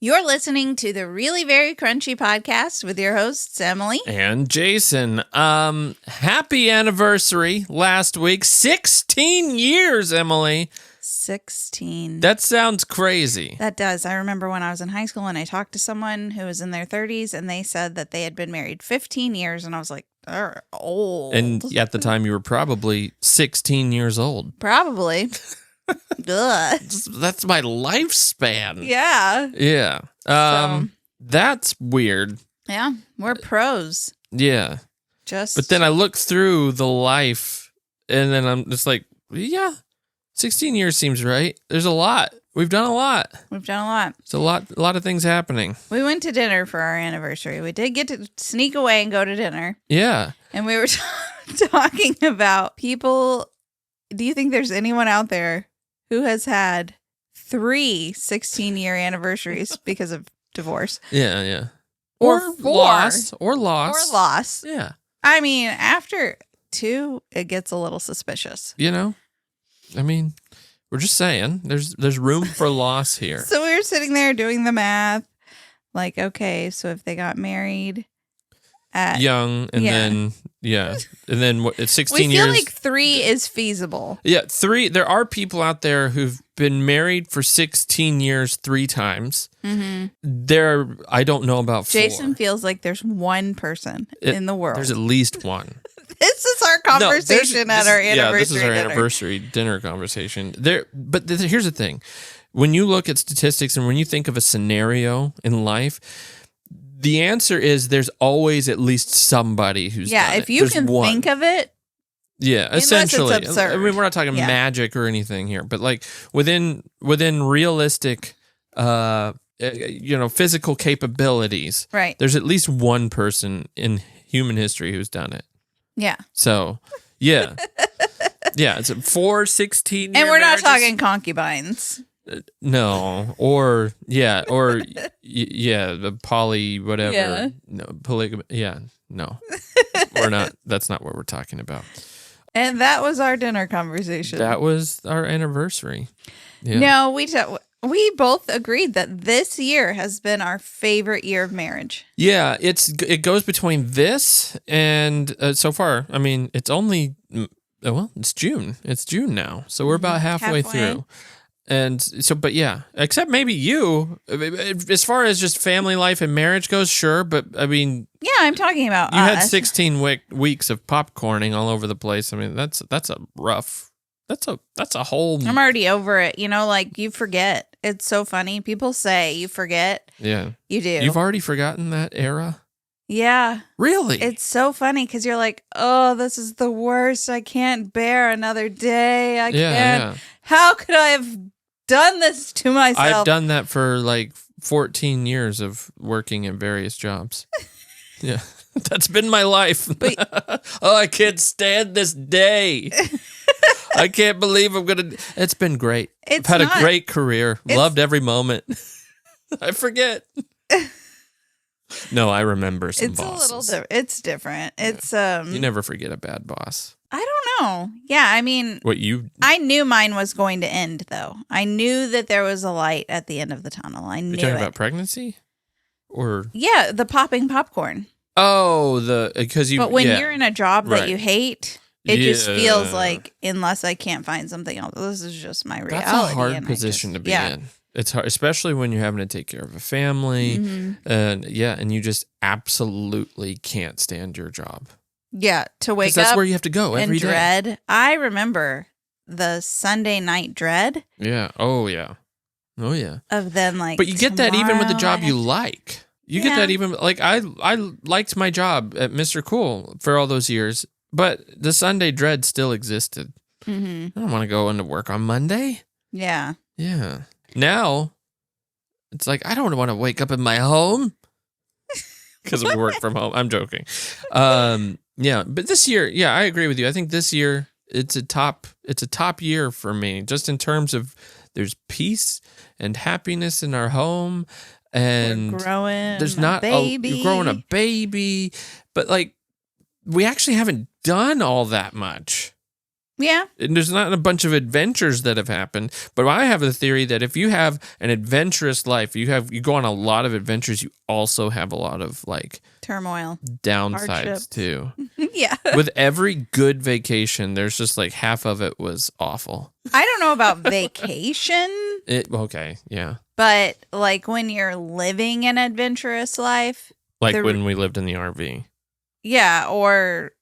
You're listening to the Really Very Crunchy podcast with your hosts, Emily. And Jason. Happy anniversary last week. 16 years, Emily. 16. That sounds crazy. That does. I remember when I was in high school and I talked to someone who was in their 30s and they said that they had been married 15 years. And I was like, they're old. And at the time, you were probably 16 years old. Probably. Ugh. That's my lifespan. Yeah. Yeah. That's weird. Yeah. We're pros. Yeah. But then I look through the life and then I'm just like, yeah, 16 years seems right. There's a lot. We've done a lot. It's a lot of things happening. We went to dinner for our anniversary. We did get to sneak away and go to dinner. Yeah. And we were talking about people. Do you think there's anyone out there who has had 3 16-year anniversaries because of divorce? Yeah. Or 4. Loss. Yeah. I mean, after 2, it gets a little suspicious. You know? I mean, we're just saying there's room for loss here. So we were sitting there doing the math. Like, okay, so if they got married at young and then what, it's 16 we years. feel like 3 is feasible. Yeah, 3. There are people out there who've been married for 16 years 3 times. Mm-hmm. I don't know about 4. Jason feels like there's one person in the world. There's at least one. This is our conversation at our anniversary dinner. Yeah, this is our anniversary dinner conversation. But here's the thing. When you look at statistics and when you think of a scenario in life, the answer is there's always at least somebody who's done it. If you can think of it. Yeah, essentially. It's absurd. I mean, we're not talking magic or anything here, but like within realistic, physical capabilities, right? There's at least one person in human history who's done it. Yeah. So, yeah, yeah. It's 4 16 and we're not talking concubines. No, the poly whatever. Yeah. No, polygamy. Yeah, no, we're not. That's not what we're talking about. And that was our dinner conversation. That was our anniversary. Yeah. No, we both agreed that this year has been our favorite year of marriage. Yeah, it goes between this and so far. I mean, it's only it's June. It's June now, so we're about halfway through. And so, but yeah, except maybe you, as far as just family life and marriage goes, sure. But I mean, yeah, I'm talking about you had 16 weeks of popcorning all over the place. I mean, that's a whole. I'm already over it. You know, like you forget. It's so funny. People say you forget. Yeah, you do. You've already forgotten that era. Yeah. Really? It's so funny because you're like, oh, this is the worst. I can't bear another day. I can't. Yeah. How could I have done this to myself? I've done that for like 14 years of working in various jobs. Yeah. That's been my life. Oh, I can't stand this day. I can't believe it's been great. I've had a great career. Loved every moment. I forget. No, I remember some bosses. It's different. Yeah. It's you never forget a bad boss. I don't know. Yeah, I mean, I knew mine was going to end though. I knew that there was a light at the end of the tunnel. I knew. You're talking about pregnancy, or the popping popcorn. Oh, because you. But when you're in a job that you hate, it just feels like unless I can't find something else, this is just my reality. That's a hard position to be in. It's hard, especially when you're having to take care of a family, and you just absolutely can't stand your job. Yeah, to wake up. That's where you have to go every day. Dread. I remember the Sunday night dread. Yeah. Oh yeah. Of them like. But you get that even with the job you like. You get that even like I liked my job at Mr. Cool for all those years, but the Sunday dread still existed. Mm-hmm. I don't want to go into work on Monday. Yeah. Yeah. Now, it's like, I don't want to wake up in my home because we work from home. I'm joking. Yeah, but this year, I agree with you. I think this year it's a top year for me, just in terms of there's peace and happiness in our home, and we're growing. There's not you're growing a baby, but like we actually haven't done all that much. Yeah. And there's not a bunch of adventures that have happened. But I have the theory that if you have an adventurous life, you go on a lot of adventures, you also have a lot of like Turmoil. downsides Hardships. too. Yeah. With every good vacation, there's just like half of it was awful. I don't know about vacation, Okay, yeah. but like when you're living an adventurous life, Like The- when we lived in the RV. yeah, or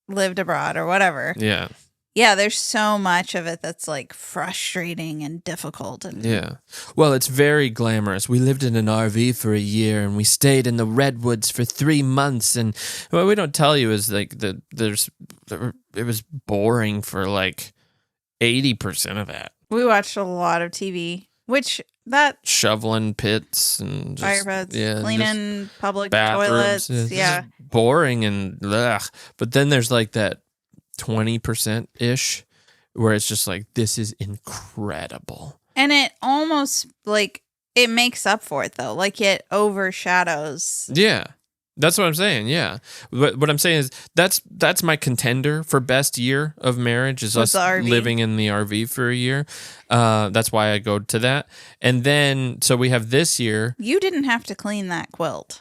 lived abroad or whatever. Yeah. Yeah, there's so much of it that's like frustrating and difficult. And Yeah. Well, it's very glamorous. We lived in an RV for a year and we stayed in the redwoods for 3 months. And what we don't tell you is like it was boring for like 80% of that. we watched a lot of TV, which that Shoveling pits and fire just, pits, yeah, cleaning public bathrooms. toilets. It's Yeah. just boring and ugh. But then there's like that 20% ish where it's just like, this is incredible. And it almost like it makes up for it though. Like it overshadows. Yeah. That's what I'm saying. Yeah. What I'm saying is that's my contender for best year of marriage is Was us the RV? living in the RV for a year. That's why I go to that. And then, so we have this year, You didn't have to clean that quilt.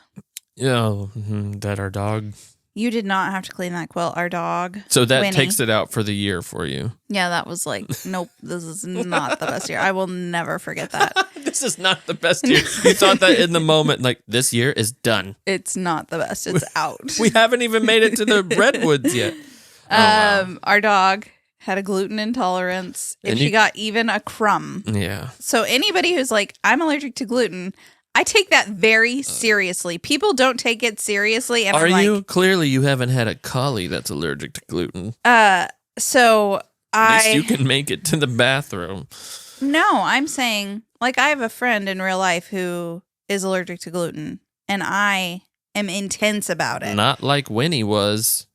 that our dog. You did not have to clean that quilt. Our dog. So that Winnie. takes it out for the year for you. Yeah, that was like, nope, this is not the best year. I will never forget that. This is not the best year. You thought that in the moment, like this year is done. It's not the best. It's out. We haven't even made it to the redwoods yet. Oh, wow. Our dog had a gluten intolerance. If And she you- got even a crumb. Yeah. So anybody who's like, I'm allergic to gluten, I take that very seriously. People don't take it seriously. And Are I'm like, you? Clearly you haven't had a collie that's allergic to gluten. so At least you can make it to the bathroom. No, I'm saying, like, I have a friend in real life who is allergic to gluten, and I am intense about it. Not like Winnie was.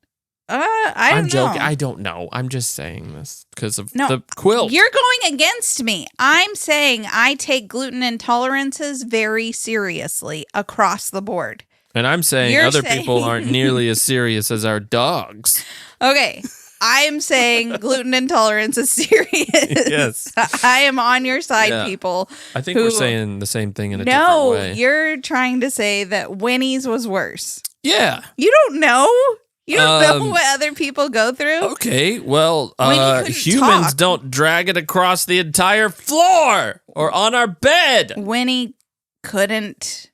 I don't I'm joking. know. I don't know. I'm just saying this because of No, the quilt. You're going against me. I'm saying I take gluten intolerances very seriously across the board. And I'm saying You're other saying- people aren't nearly as serious as our dogs. Okay. I'm saying gluten intolerance is serious. Yes. I am on your side, Yeah. people. I think we're Who- saying the same thing in a different No, way. you're trying to say that Winnie's was worse. Yeah. You don't know? You don't know Um, what other people go through? Okay. Well, Winnie couldn't humans talk. don't drag it across the entire floor or on our bed. Winnie couldn't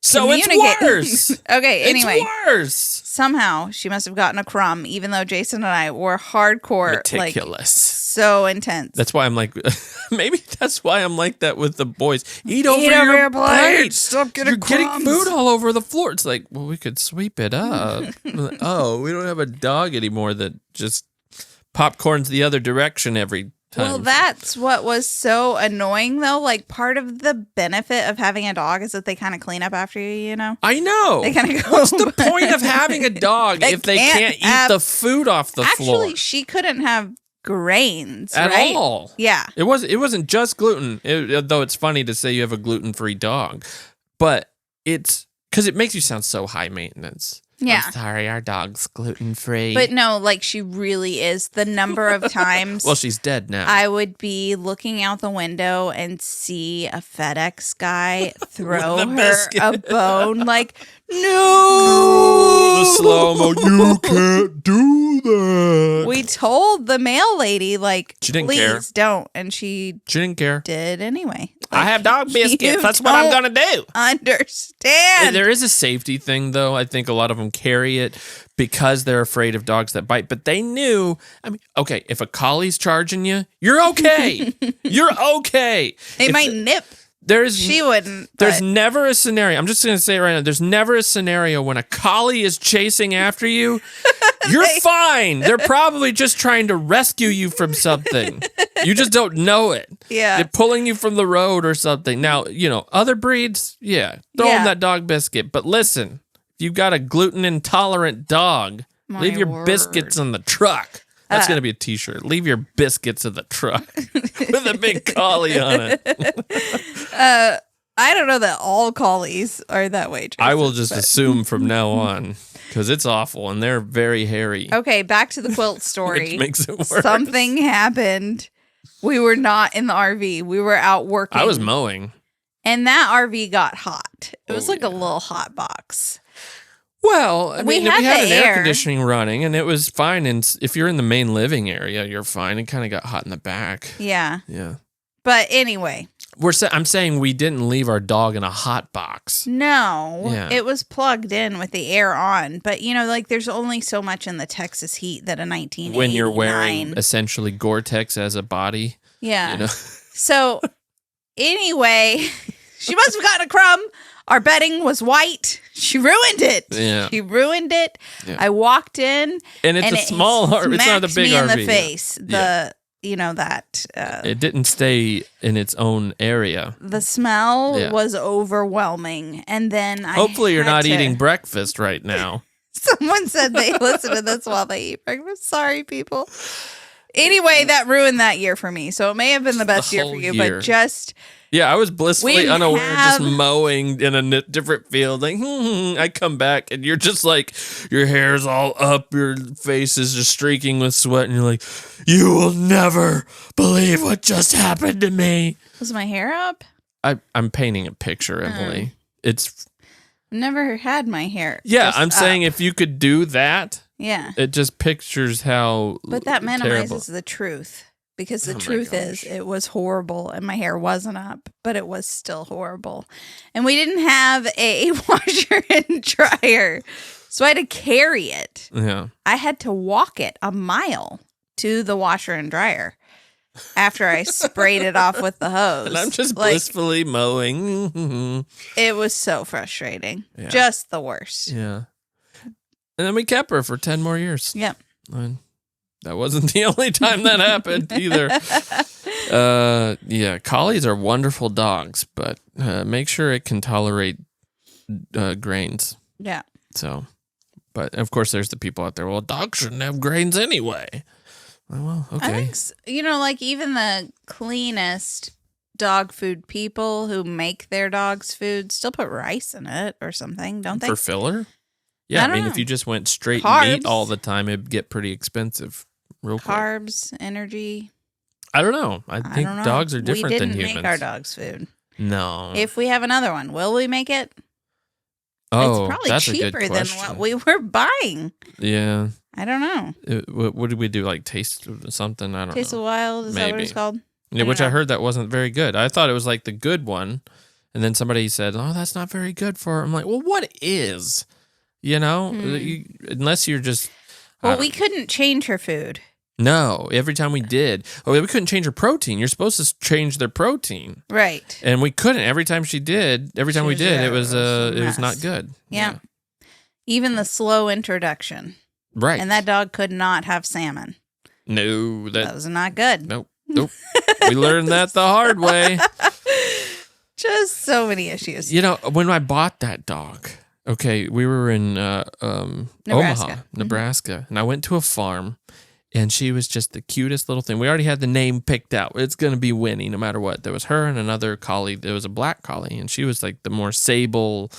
So it's communicate. worse. Okay, anyway. It's worse. Somehow she must have gotten a crumb, even though Jason and I were hardcore, like Meticulous. so intense. That's why I'm like, maybe that's why I'm like that with the boys. Eat over Eat your plate. plate. Stop getting You're getting crumbs. food all over the floor. It's like, well, we could sweep it up. Oh, we don't have a dog anymore that just popcorns the other direction every time. Well, that's what was so annoying, though. Like, part of the benefit of having a dog is that they kind of clean up after you, you know? I know. They kind of go. What's the point of having a dog They if they can't can't eat have- the food off the floor Actually, she couldn't have grains, at right? all? Yeah. It wasn't just gluten, though it's funny to say you have a gluten-free dog, but it's because it makes you sound so high maintenance. Yeah. I'm sorry, our dog's gluten-free. But no, like, she really is. The number of times well, she's dead now. I would be looking out the window and see a FedEx guy throw With a her biscuit. a bone, like, the no. slow-mo, you can't do that. We told the mail lady, like, She didn't please care. don't. And she She didn't care. did anyway. I have dog biscuits. you That's what I'm don't going to do. understand. There is a safety thing, though. I think a lot of them carry it because they're afraid of dogs that bite. But they knew, I mean, okay, if a collie's charging you, you're okay. You're okay. They If might nip. There's She wouldn't. There's but- never a scenario. I'm just going to say it right now. There's never a scenario when a collie is chasing after you. You're fine. They're probably just trying to rescue you from something. You just don't know it. Yeah. They're pulling you from the road or something. Now, other breeds, yeah, throw them Yeah. that dog biscuit. But listen, if you've got a gluten intolerant dog, My leave your word. biscuits in the truck. That's going to be a t-shirt. Leave your biscuits in the truck with a big collie on it. I don't know that all collies are that way. I will Joseph, just but- assume from now on because it's awful and they're very hairy. Okay, back to the quilt story. Which makes it worse. Something happened. We were not in the RV. We were out working. I was mowing. And that RV got hot. It was Oh, like a little hot box. Well, I We mean, had we had the an air air. conditioning running, and it was fine. And if you're in the main living area, you're fine. It kind of got hot in the back. Yeah. Yeah, But anyway, I'm saying we didn't leave our dog in a hot box. no, Yeah. it was plugged in with the air on. But, like there's only so much in the Texas heat that a 1989. When you're wearing essentially Gore-Tex as a body, Yeah. you know. So anyway, she must have gotten a crumb. Our bedding was white. She ruined it. Yeah. She ruined it. Yeah. I walked in And it's and a small RV. It's not a smacked big me RV. in the yeah. face. Yeah. The It didn't stay in its own area. the smell Yeah. was overwhelming. And then Hopefully, you're had not to- eating breakfast right now. Someone said they listen to this while they eat breakfast. Sorry, people. Anyway, that ruined that year for me. So it may have been the best year for whole you, year. but just Yeah, I was blissfully We unaware, have- just mowing in a different field. Like, I come back and you're just like, your hair's all up, your face is just streaking with sweat, and you're like, you will never believe what just happened to me. was my hair up? I'm painting a picture, Emily. It's Never had my hair. yeah. just I'm saying up. if you could do that, Yeah. it just pictures how. But that terrible. minimizes the truth because the Oh my truth is gosh. it was horrible and my hair wasn't up, but it was still horrible. And we didn't have a washer and dryer. So I had to carry it. Yeah. I had to walk it a mile to the washer and dryer after I sprayed it off with the hose. And I'm just like, blissfully mowing. it was so frustrating. Yeah. Just the worst. Yeah. And then we kept her for 10 more years. Yep. And that wasn't the only time that happened either. Yeah, collies are wonderful dogs, but make sure it can tolerate grains. Yeah. So, but of course, there's the people out there. Well, dogs shouldn't have grains anyway. Well, I okay. think, like even the cleanest dog food people who make their dogs food still put rice in it or something, don't they? For filler? Yeah, I don't mean, if know. you just went straight Carbs. meat all the time, it'd get pretty expensive real quick. Carbs, energy. I don't know. I I think don't know. dogs are different we than didn't humans. make our dogs food. No. If we have another one, will we make it? oh, it's probably that's a cheaper good than question. what we were buying. Yeah. I don't know. What did we do? Like taste something? I don't Taste know. of Wild, is that what it's Maybe. called? Yeah, I which don't I know. heard that wasn't very good. I thought it was like the good one, and then somebody said, "Oh, that's not very good for." I'm like, "Well, what is?" You know, unless you're just. I Well, don't- we couldn't change her food. no. Every time we did, we couldn't change her protein. You're supposed to change their protein, Right. and we couldn't. Every time we did, She was it was a it was not mess. good. Yeah. Even the slow introduction. Right. And that dog could not have salmon. no, That was not good. nope. We learned that the hard way. Just so many issues. You know, when I bought that dog, okay, we were in Nebraska. Omaha, Nebraska, and I went to a farm, and she was just the cutest little thing. We already had the name picked out. It's going to be Winnie, no matter what. There was her and another collie. There was a black collie, and she was like the more sable,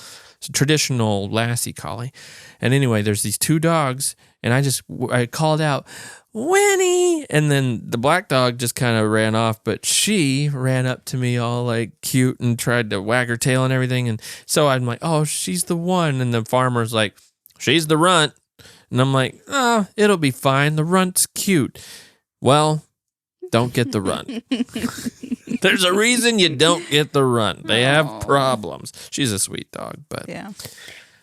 traditional Lassie collie. And anyway, there's these two dogs, and I called out, Winnie, and then the black dog just kind of ran off, but she ran up to me all like cute and tried to wag her tail and everything. And so I'm like, oh, she's the one. And the farmer's like, she's the runt. And I'm like, oh, it'll be fine. The runt's cute. Well, don't get the runt. There's a reason you don't get the runt. They Aw. have problems. She's a sweet dog, but Yeah.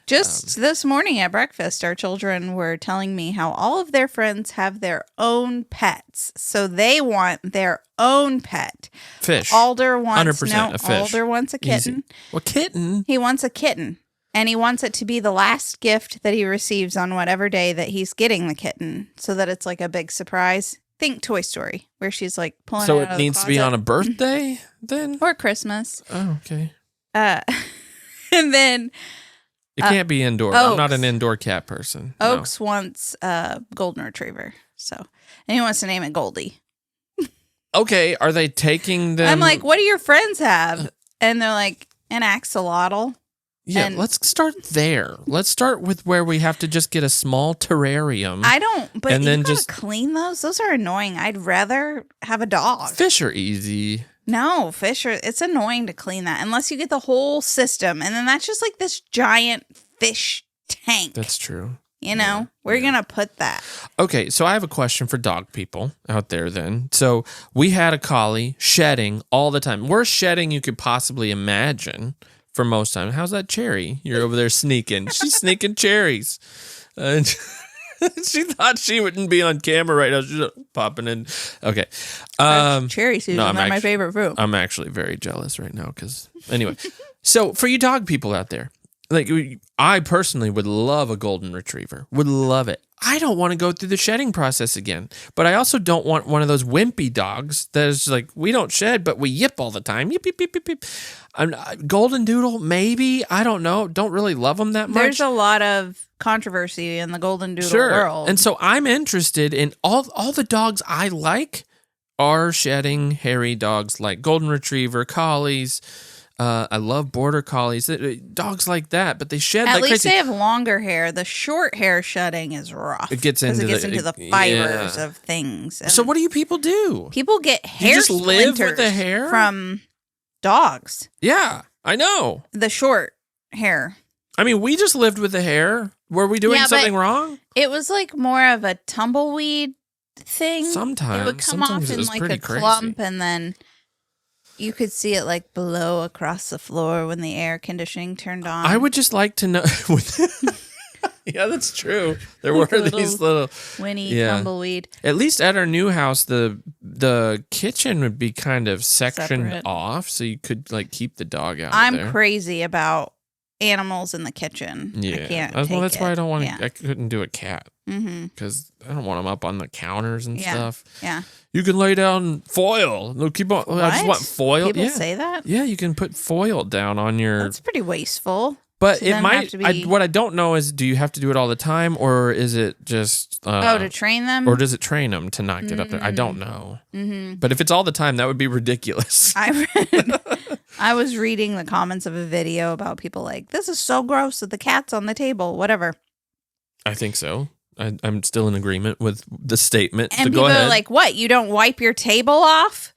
Just this morning at breakfast, our children were telling me how all of their friends have their own pets. So they want their own pet. fish. Alder wants 100% a fish. Alder wants a kitten. Easy. Well, kitten. He wants a kitten. And he wants it to be the last gift that he receives on whatever day that he's getting the kitten, so that it's like a big surprise. Think Toy Story, where she's like pulling So it out it of the needs to be closet. on a birthday then? or Christmas. Oh, okay. And then It can't be indoor. I'm not Oaks. an indoor cat person. No. Oaks wants a golden retriever. So, and he wants to name it Goldie. Okay, are they taking them? I'm like, what do your friends have? And they're like, An axolotl. Yeah, And- let's start there. Let's start with where we have to just get a small terrarium. I don't, but And you then gotta just- clean those. Those are annoying. I'd rather have a dog. Fish are easy. No, fish are, it's annoying to clean that unless you get the whole system. And then that's just like this giant fish tank. That's true. You know, where are you going to put that? Okay, so I have a question for dog people out there then. So we had a collie shedding all the time. Worst shedding you could possibly imagine for most time. How's that cherry? You're over there sneaking. She's sneaking cherries. She thought she wouldn't be on camera right now. She's popping in. Okay. Cherry season. no, I'm They're my actu- favorite fruit. I'm actually very jealous right now because anyway. So for you dog people out there, like I personally would love a golden retriever. Would love it. I don't want to go through the shedding process again, but I also don't want one of those wimpy dogs that is like we don't shed, but we yip all the time. Yip yip yip yip yip. Golden doodle, maybe. I don't know. Don't really love them that much. There's a lot of controversy in the golden doodle Sure. world. And so I'm interested in all the dogs I like are shedding hairy dogs like golden retriever, collies. I love border collies, dogs like that, but they shed At like least crazy. they have longer hair. The short hair shedding is rough. It gets into the the- fibers yeah. of things. And So what do you people do? people get hair just live with splinters the hair? from dogs. Yeah, I know. The short hair. I mean, we just lived with the hair. Were we doing Yeah, but- something wrong? It was like more of a tumbleweed thing. Sometimes. It would come Sometimes off it in was like pretty a crazy. clump, and then you could see it like below across the floor when the air conditioning turned on. I would just like to know. Yeah, that's true. There were these little. Winnie Yeah. tumbleweed. At least at our new house, the kitchen would be kind of sectioned Separate. off, so you could like keep the dog out. I'm there. crazy about animals in the kitchen. Yeah, I can't. well, that's take why I it. don't want to. Yeah. I couldn't do a cat Mm-hmm. because I don't want them up on the counters and Yeah. stuff. Yeah. You can lay down foil. No, keep on. I just What? want foil. People yeah, say that. yeah. You can put foil down on your. That's pretty wasteful. But to it then might. have to be- what I don't know is, do you have to do it all the time, or is it just? To train them. or does it train them to not get up there? I don't know. Mm-hmm. But if it's all the time, that would be ridiculous. I was reading the comments of a video about people like, this is so gross that the cat's on the table, whatever. I think so. I'm still in agreement with the statement. And so people go ahead. are like, what? You don't wipe your table off?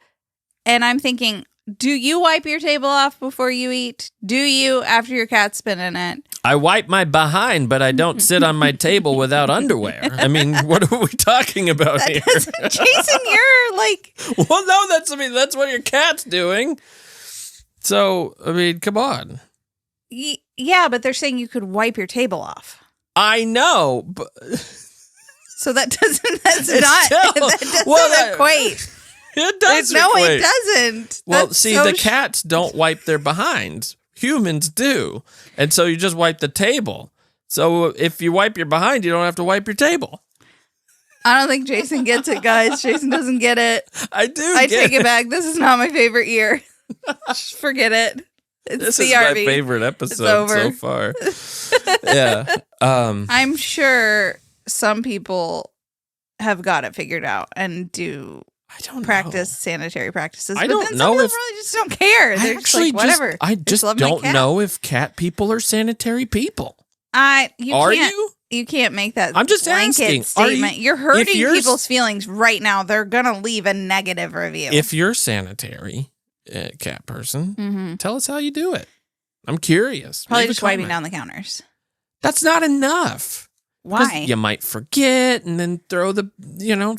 And I'm thinking, do you wipe your table off before you eat? Do you after your cat's been in it? I wipe my behind, but I don't sit on my table without underwear. I mean, what are we talking about here? Jason, you're like, Well, no, that's what your cat's doing. So, I mean, come on. yeah, but they're saying you could wipe your table off. I know, but So that doesn't, that's It's not, still- that doesn't well, that- equate. it does. No, equate. it doesn't. Well, That's see, so the cats don't wipe their behinds. Humans do. And so you just wipe the table. So if you wipe your behind, you don't have to wipe your table. I don't think Jason gets it, guys. Jason doesn't get it. I do. I get take it back. This is not my favorite year. Just forget it. It's This the is my RV. favorite episode over. so far. Yeah. I'm sure some people have got it figured out and do I don't practice sanitary practices. I but don't then know some people if- really just don't care. know. They're just like, whatever. I just love my don't cat. know if cat people are sanitary people. You Are can't, you? You can't make that I'm just blanket asking. statement. You're hurting you're- people's feelings right now. They're going to leave a negative review. If you're sanitary cat person, mm-hmm. tell us how you do it. I'm curious. Probably Leave a just wiping comment. down the counters. That's not enough. 'Cause Why? You might forget and then throw the,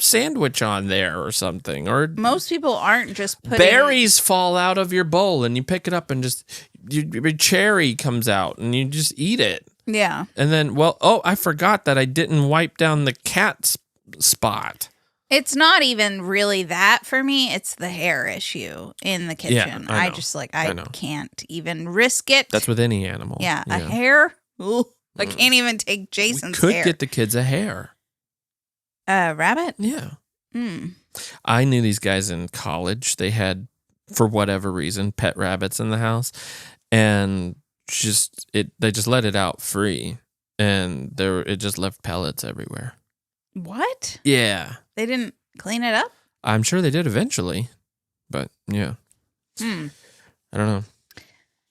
sandwich on there or something. Or Most people aren't just putting berries fall out of your bowl and you pick it up and just, your cherry comes out and you just eat it. Yeah. And then, I forgot that I didn't wipe down the cat spot. It's not even really that for me. It's the hair issue in the kitchen. I know. I just like, I I know. can't even risk it. That's with any animal. yeah. A hair. Ooh, I can't even take We Jason's could hair. get the kids a hair. Rabbit? Yeah. Mm. I knew these guys in college. They had, for whatever reason, pet rabbits in the house, and they just let it out free, and it just left pellets everywhere. What? Yeah, They didn't clean it up? I'm sure they did eventually, but yeah, Hmm. I don't know.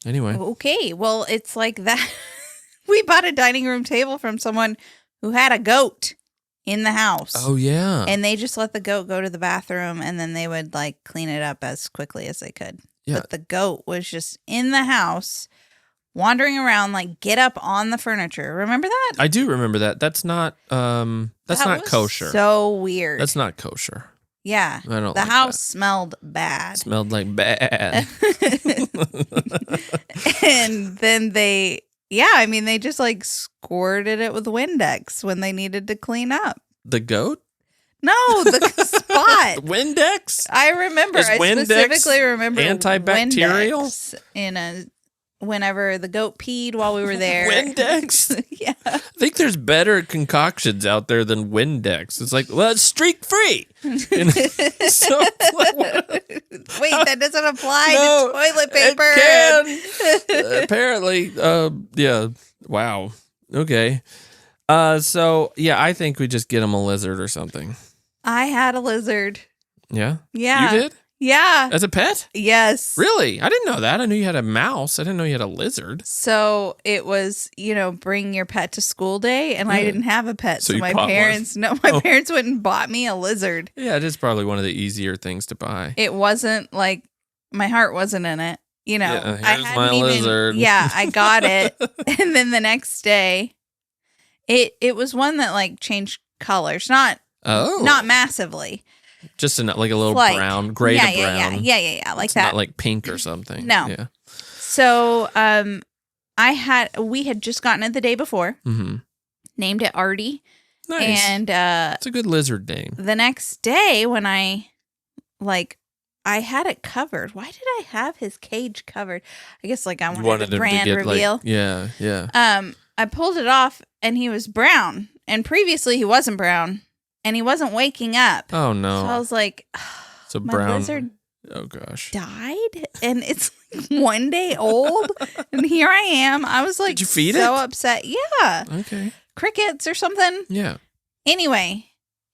Anyway. Okay, well, it's like that. We bought a dining room table from someone who had a goat in the house. Oh, yeah. And they just let the goat go to the bathroom, and then they would like clean it up as quickly as they could. Yeah. But the goat was just in the house, wandering around, like get up on the furniture. Remember that? I do remember that. That's not not was kosher. So weird. That's not kosher. Yeah. I don't The like house that. smelled bad. Smelled like bad. And then they just like squirted it with Windex when they needed to clean up. The goat? No, the spot. Windex? I remember. Is I Windex specifically remember antibacterial? Windex whenever the goat peed while we were there. Windex? Yeah. I think there's better concoctions out there than Windex. It's like, well, it's streak free. So, Wait, that doesn't apply No, to toilet paper. It can. Apparently. Yeah. Wow. Okay. So yeah, I think we just get him a lizard or something. I had a lizard. Yeah. Yeah. You did? Yeah. As a pet? Yes. Really? I didn't know that. I knew you had a mouse. I didn't know you had a lizard. So it was, bring your pet to school day, and I Yeah. didn't have a pet. So So you my bought one. parents, parents went and bought me a lizard. Yeah, it is probably one of the easier things to buy. It wasn't like my heart wasn't in it. Yeah, here's I hadn't my lizard. Yeah, I got it, and then the next day, it was one that like changed colors, not massively. Just like a little Like, brown, gray yeah, to yeah, brown. yeah, like It's that. not like pink or something. No. Yeah. So, we had just gotten it the day before, Mm-hmm. named it Artie, Nice. and It's a good lizard name. the next day when I had it covered. Why did I have his cage covered? I guess like I wanted a brand reveal. Yeah, yeah. I pulled it off and he was brown. And previously he wasn't brown and he wasn't waking up. Oh no. So I was like, So my brown. lizard Oh gosh. died and it's like 1 day old. And here I am. I was like Did you feed so it? upset. Yeah. Okay. Crickets or something. Yeah. Anyway,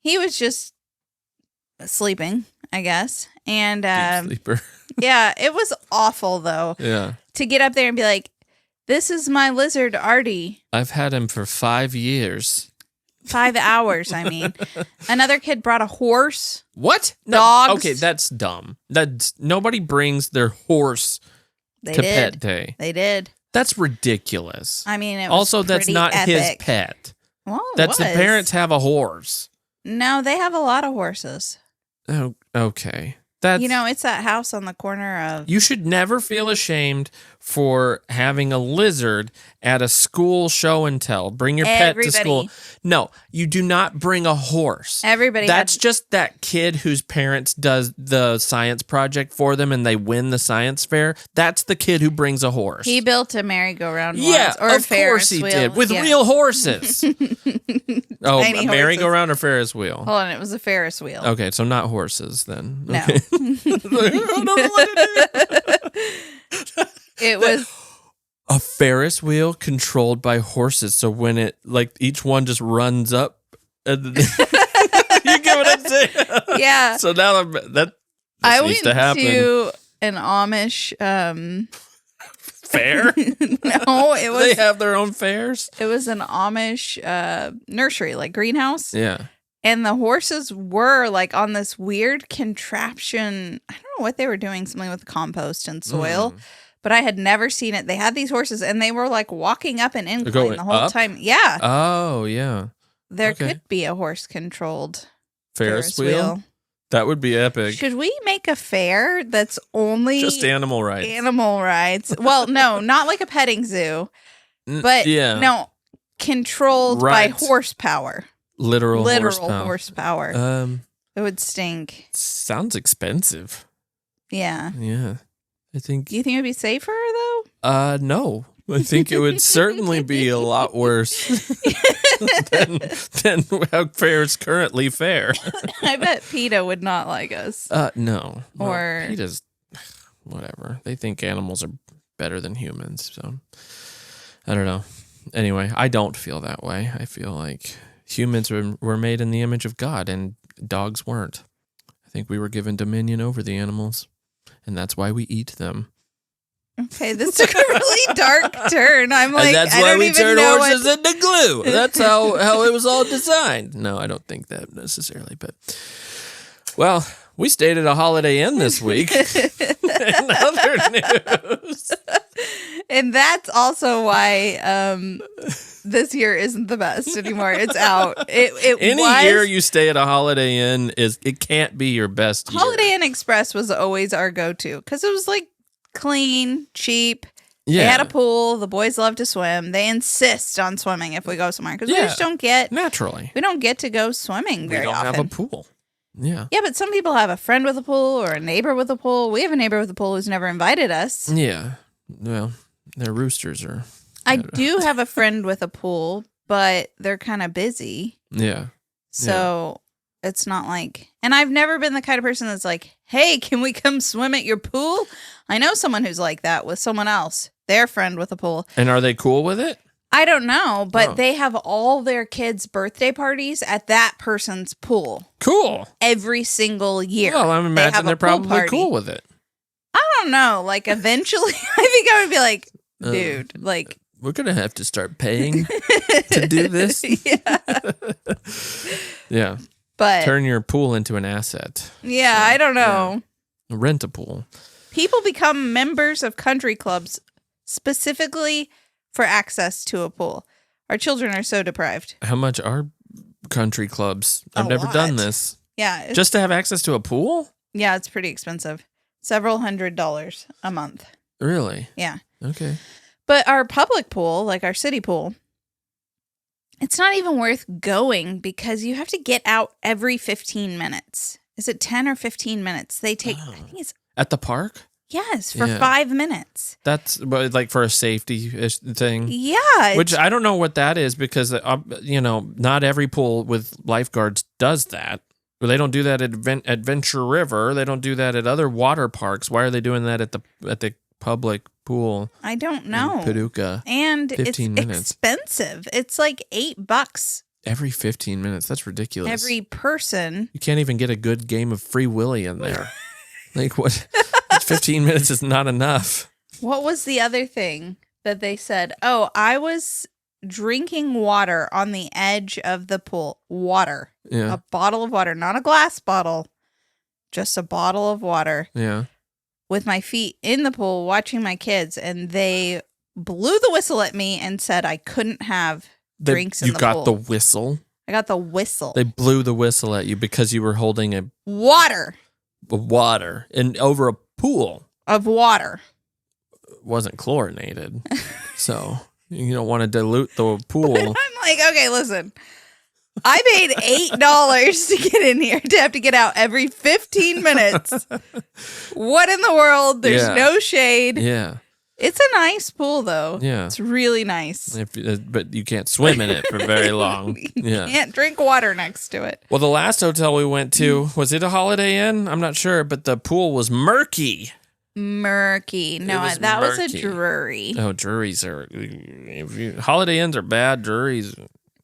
he was just sleeping, I guess. And Deep sleeper. yeah, it was awful though Yeah. to get up there and be like, "This is my lizard, Artie." I've had him for 5 years. 5 hours, I mean. Another kid brought a horse. What? No. Dogs. Okay, that's dumb. That's nobody brings their horse They to did. pet day. They did. That's ridiculous. I mean, it was Also, that's pretty not his epic. pet. Well, it That's the was. parents have a horse. No, they have a lot of horses. Oh, okay. That's It's that house on the corner of. You should never feel ashamed for having a lizard at a school show and tell. Bring your pet to school. Everybody. No, you do not bring a horse. Everybody. That's had, just that kid whose parents does the science project for them and they win the science fair. That's the kid who brings a horse. he built a merry-go-round yeah, once, or a of Ferris course he wheel. did. With Yeah. real horses. Oh, Tiny a merry-go-round or Ferris wheel? Hold on, it was a Ferris wheel. Okay, so not horses then. No. Okay. I don't know what it is. It was. A Ferris wheel controlled by horses. So when it, like, each one just runs up. And you get what I'm saying? Yeah. So now that I needs went to happen. to an Amish. Fair? No, it was. They have their own fairs? It was an Amish nursery, like greenhouse. Yeah. And the horses were like on this weird contraption. I don't know what they were doing, something with compost and soil, Mm. but I had never seen it. They had these horses and they were like walking up an incline going the whole up? time. Yeah. Oh, yeah. There okay. could be a horse controlled Ferris wheel? That would be epic. Should we make a fair that's only Just animal rights. animal rights? Well, no, not like a petting zoo, N- but yeah. no, controlled Right. by horsepower. Literal Literal horsepower. horsepower. It would stink. Sounds expensive. Yeah. Yeah. I think Do you think it would be safer though? no. I think it would certainly be a lot worse than how Fair's currently fair. I bet PETA would not like us. No. Or- he just whatever. They think animals are better than humans, so I don't know. Anyway, I don't feel that way. I feel like humans were made in the image of God and dogs weren't. I think we were given dominion over the animals, and that's why we eat them. Okay, this took a really dark turn. I'm like, and that's I why don't we even turn know horses what. into glue. That's how it was all designed. No, I don't think that necessarily, but well, we stayed at a Holiday Inn this week. In other news. And that's also why this year isn't the best anymore. It's out. It Any was, year you stay at a Holiday Inn it can't be your best year. Holiday Inn Express was always our go-to because it was like clean, cheap. Yeah. They had a pool. The boys love to swim. They insist on swimming if we go somewhere because we Yeah. just don't get Naturally. we don't get to go swimming very we don't often. have a pool. Yeah. Yeah, but some people have a friend with a pool or a neighbor with a pool. We have a neighbor with a pool who's never invited us. Yeah. Well, their roosters are. I do have a friend with a pool, but they're kind of busy. Yeah. So it's not like, and I've never been the kind of person that's like, hey, can we come swim at your pool? I know someone who's like that with someone else, their friend with a pool. And are they cool with it? I don't know, but Oh. they have all their kids' birthday parties at that person's pool Cool. every single year. Well, I have imagine a they're pool probably party. cool with it. I don't know. Like, eventually, I think I would be like, Uh, dude, like, We're going to have to start paying to do this. yeah. Yeah. But, Turn your pool into an asset. yeah, I don't know. Rent a pool. People become members of country clubs specifically for access to a pool. Our children are so deprived. How much are country clubs? A I've never done lot. this. Yeah. Just to have access to a pool? Yeah, it's pretty expensive. Several $100s a month. Really? Yeah. Okay. But our public pool, like our city pool, it's not even worth going because you have to get out every 15 minutes. Is it 10 or 15 minutes? They take, I think it's, At the park? yes, for Yeah. 5 minutes. That's like for a safety thing. Yeah. Which I don't know what that is because, not every pool with lifeguards does that. They don't do that at Adventure River. They don't do that at other water parks. Why are they doing that at the public pool I don't in know. Paducah? And it's 15 minutes. expensive. It's like $8 Every 15 minutes. That's ridiculous. every person. You can't even get a good game of Free Willy in there. Like what? 15 minutes is not enough. What was the other thing that they said? Oh, I was drinking water on the edge of the pool. Water. Yeah. A bottle of water, not a glass bottle, just a bottle of water Yeah. with my feet in the pool watching my kids. And they blew the whistle at me and said I couldn't have drinks in You the got pool. the whistle. I got the whistle. They blew the whistle at you because you were holding a Water water and over a pool. of water. It wasn't chlorinated. So you don't want to dilute the pool. I'm like, okay, listen. I paid $8 to get in here to have to get out every 15 minutes. What in the world? There's Yeah. no shade. Yeah. It's a nice pool, though. Yeah. It's really nice. But you can't swim in it for very long. You Yeah. can't drink water next to it. Well, the last hotel we went to, was it a Holiday Inn? I'm not sure, but the pool was murky. Murky. No, was that was a murky. Drury. Oh, Drury's are. Holiday Inns are bad. Drury's.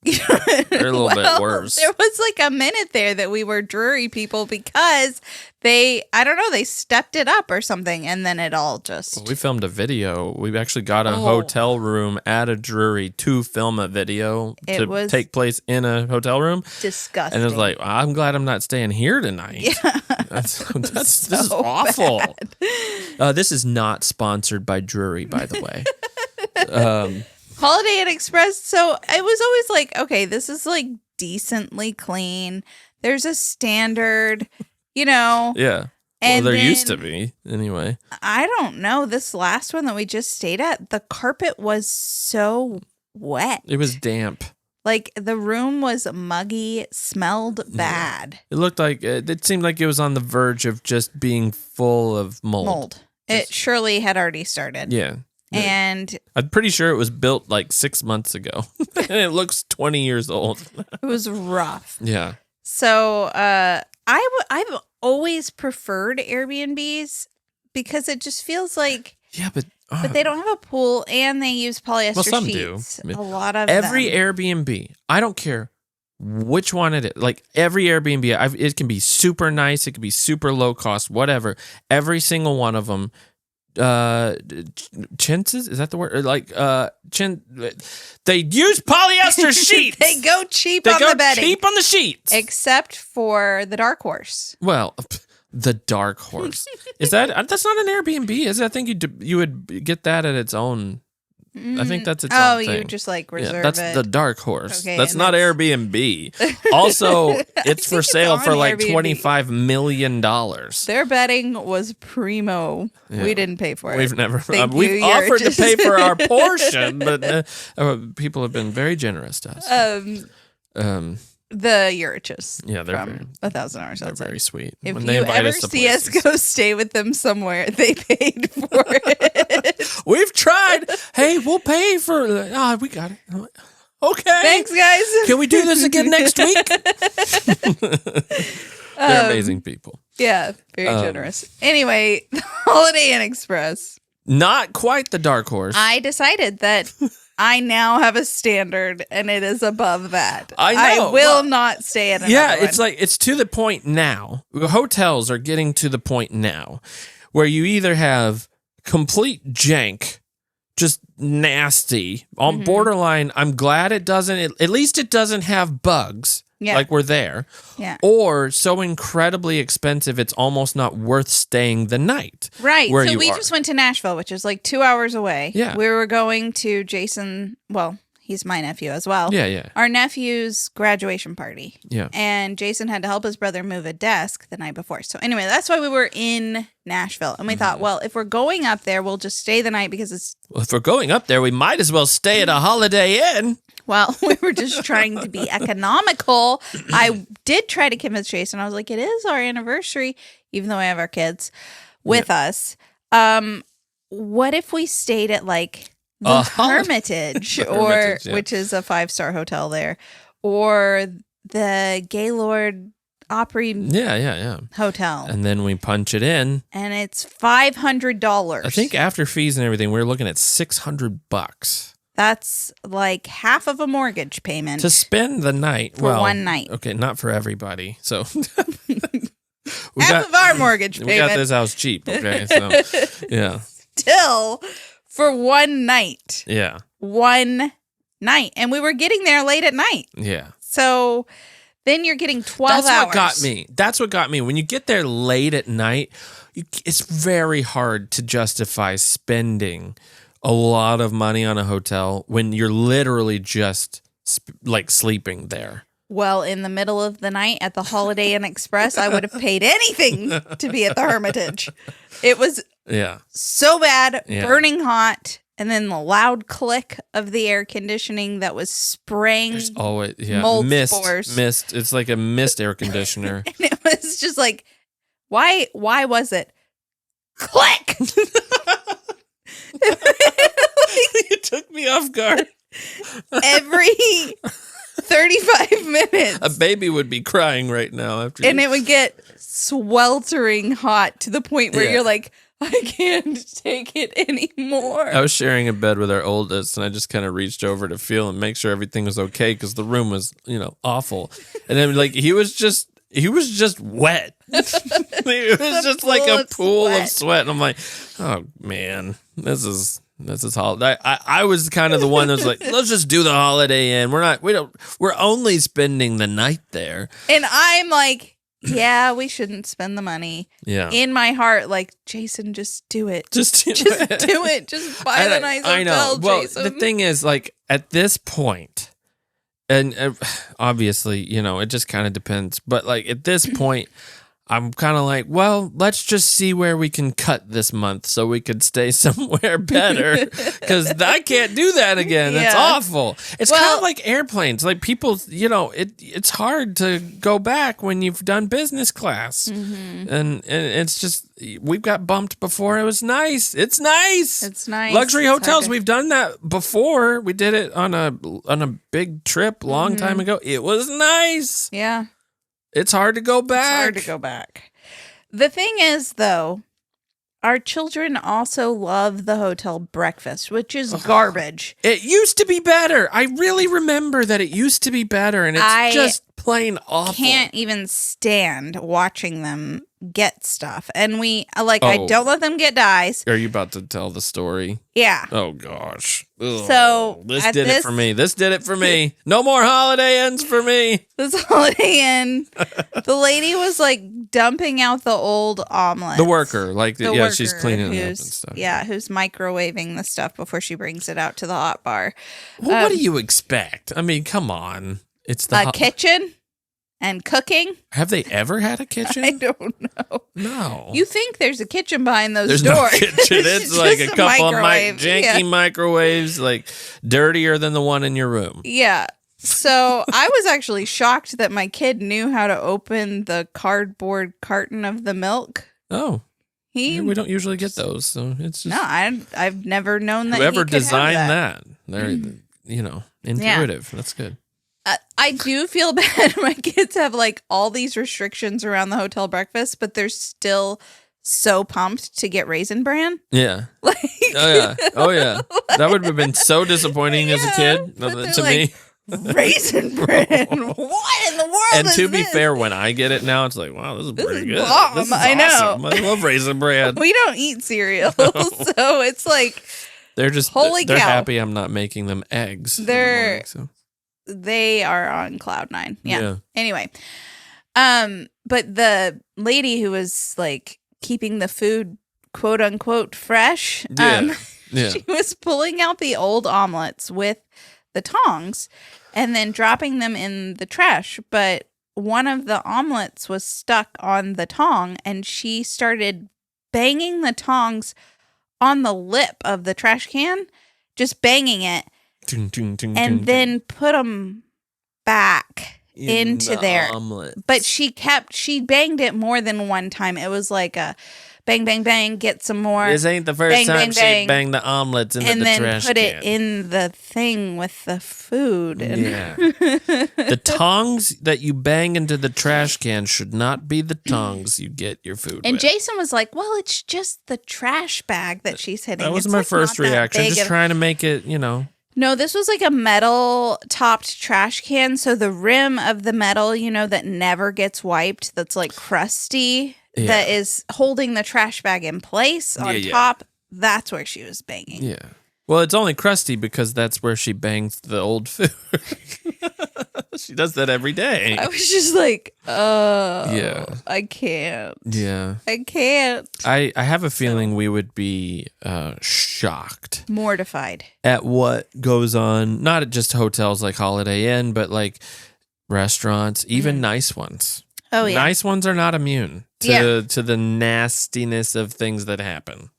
They're a little bit worse. There was like a minute there that we were Drury people because they stepped it up or something, and then it all just. We filmed a video. We actually got a Oh. hotel room at a Drury to film a video It to was take place in a hotel room. disgusting. And it was like, I'm glad I'm not staying here tonight. This is So awful. This is not sponsored by Drury, by the way. Holiday Inn Express. So it was always like, okay, this is like decently clean. There's a standard, Yeah. And well, there used to then- be, anyway. I don't know. This last one that we just stayed at, the carpet was so wet. It was damp. Like the room was muggy, smelled bad. It looked like it seemed like it was on the verge of just being full of mold. It surely had already started. Yeah. And I'm pretty sure it was built like 6 months ago. And it looks 20 years old. it was rough. Yeah. So I've always preferred Airbnbs because it just feels like, Yeah, but they don't have a pool and they use polyester Well, some do. sheets. A lot of every them. Airbnb, I don't care which one it is. Like every Airbnb, it can be super nice, it can be super low cost, whatever. Every single one of them Chintzes, is that the word? Or like they use polyester sheets. They go cheap on the bedding. Cheap on the sheets. Except for the Dark Horse. Well, the Dark Horse. Is that's not an Airbnb, is it? I think you would get that at its own. I think that's its own thing. Oh, you just like reserve that's it. the Dark Horse. Okay, that's not Airbnb. Also, it's for sale for like $25 million. Their bedding was primo. Yeah. We didn't pay for it. We've never. We've offered to pay for our portion, but people have been very generous to us. The Urichs. Yeah, they're from 1,000 Hours Outside. They're very sweet. If when you ever see us go stay with them somewhere, they paid for it. We've tried. Hey, we'll pay for. We got it. Okay. Thanks, guys. Can we do this again next week? They're amazing people. Yeah, very generous. Anyway, Holiday Inn Express. Not quite the Dark Horse. I decided that I now have a standard, and it is above that. I will not stay at another one. It's like it's to the point now. Hotels are getting to the point now where you either have complete jank, just nasty, on borderline. I'm glad it doesn't. At least it doesn't have bugs. Yeah. Like we're there. Yeah. Or so incredibly expensive it's almost not worth staying the night. Right. So we just went to Nashville, which is like 2 hours away. Yeah. We were going to Jason, well, he's my nephew as well. Yeah, yeah. Our nephew's graduation party. Yeah. And Jason had to help his brother move a desk the night before. So anyway, that's why we were in Nashville. And we thought, well, if we're going up there, we'll just stay the night because it's... Well, if we're going up there, we might as well stay at a Holiday Inn. Well, we were just trying to be economical. I did try to convince Jason. I was like, it is our anniversary, even though I have our kids with us. What if we stayed at like the Hermitage, which is a 5-star hotel there, or the Gaylord Opry hotel. And then we punch it in. And it's $500. I think after fees and everything, we're looking at $600. That's like half of a mortgage payment. To spend the night. For one night. Okay, not for everybody. So half of our mortgage payment. We got this house cheap, okay? So yeah. Still for one night. Yeah. One night. And we were getting there late at night. Yeah. So then you're getting 12 hours. That's what got me. When you get there late at night, it's very hard to justify spending a lot of money on a hotel when you're literally just like sleeping there. Well, in the middle of the night at the Holiday Inn Express, I would have paid anything to be at the Hermitage. It was so bad, burning hot, and then the loud click of the air conditioning that was spraying mold spores. Mist. It's like a mist air conditioner. And it was just like, why was it? Click! You took me off guard. Every 35 minutes. A baby would be crying right now after it would get sweltering hot to the point where you're like, I can't take it anymore. I was sharing a bed with our oldest, and I just kind of reached over to feel and make sure everything was okay because the room was, awful. And then like he was just wet. It was just like a pool of sweat. And I'm like, oh man, this is holiday. I was kind of the one that was like, let's just do the Holiday Inn. We're only spending the night there. And I'm like, yeah, we shouldn't spend the money. Yeah. In my heart, like, Jason, just do it. Just do it. Just buy the nice hotel, I know. Well, Jason. the thing is, like, at this point, and obviously, it just kind of depends. But like at this point, I'm kind of like, well, let's just see where we can cut this month so we could stay somewhere better because I can't do that again. That's awful. It's kind of like airplanes. Like people, it's hard to go back when you've done business class. Mm-hmm. And it's just, we've got bumped before. It was nice. It's nice. It's nice. Luxury hotels. We've done that before. We did it on a big trip long time ago. It was nice. Yeah. It's hard to go back. The thing is, though, our children also love the hotel breakfast, which is garbage. It used to be better. I really remember that it used to be better, and it's just plain awful. can't even stand watching them get stuff. And I Oh. don't let them get dyes. Are you about to tell the story? Yeah. Oh gosh. Ugh. So, this at did it for me. This did it for me. No more Holiday Inns for me. This Holiday Inn, the lady was like dumping out the old omelets. The worker, The she's worker cleaning it up and who's- stuff. Yeah, who's microwaving the stuff before she brings it out to the hot bar. Well, what do you expect? I mean, come on. It's the Kitchen and cooking. Have they ever had a kitchen? I don't know. No. You think there's a kitchen behind those There's doors? no kitchen. It's like a just couple of microwave. janky microwaves, like dirtier than the one in your room. Yeah. So I was actually shocked that my kid knew how to open the cardboard carton of the milk. Oh, He we don't usually get those, so it's just I've never known that whoever he could have designed that. They're intuitive. That's good. I do feel bad. My kids have like all these restrictions around the hotel breakfast, but they're still so pumped to get Raisin Bran. Yeah. Like, Oh yeah. That would have been so disappointing as a kid but they're to like, me. Raisin Bran. What in the world? And to is be this? fair, when I get it now, it's like, wow, this is pretty good. bomb. This is I know. awesome. I love Raisin Bran. We don't eat cereal, so it's like They're just Holy they're cow. happy I'm not making them eggs. in the They're- morning, so. they are on cloud nine. Yeah. Yeah. Anyway, but the lady who was like keeping the food quote unquote fresh, Yeah. she was pulling out the old omelets with the tongs and then dropping them in the trash. But one of the omelets was stuck on the tong, and she started banging the tongs on the lip of the trash can, just banging it, Ting, ting, ting, and ting, then put them back ting. into the there. omelet. But she banged it more than one time. It was like a bang, bang, bang, get some more. This ain't the first Bang, time bang, she bang. banged the omelets into and the then trash put can. it in the thing with the food. And Yeah. The tongs that you bang into the trash can should not be the tongs you get your food And with. Jason was like, well, it's just the trash bag that she's hitting. That was It's my like first not that reaction. big Just of-" trying to make it, No, this was like a metal topped trash can. So the rim of the metal, that never gets wiped, that's like crusty, Yeah. that is holding the trash bag in place on Yeah. top. That's where she was banging. Yeah. Well, it's only crusty because that's where she bangs the old food. She does that every day. I was just like, Yeah. I can't. Yeah. I can't. I have a feeling we would be shocked Mortified. at what goes on, not at just hotels like Holiday Inn, but like restaurants, even nice ones. Oh, yeah. Nice ones are not immune Yeah. to the nastiness of things that happen.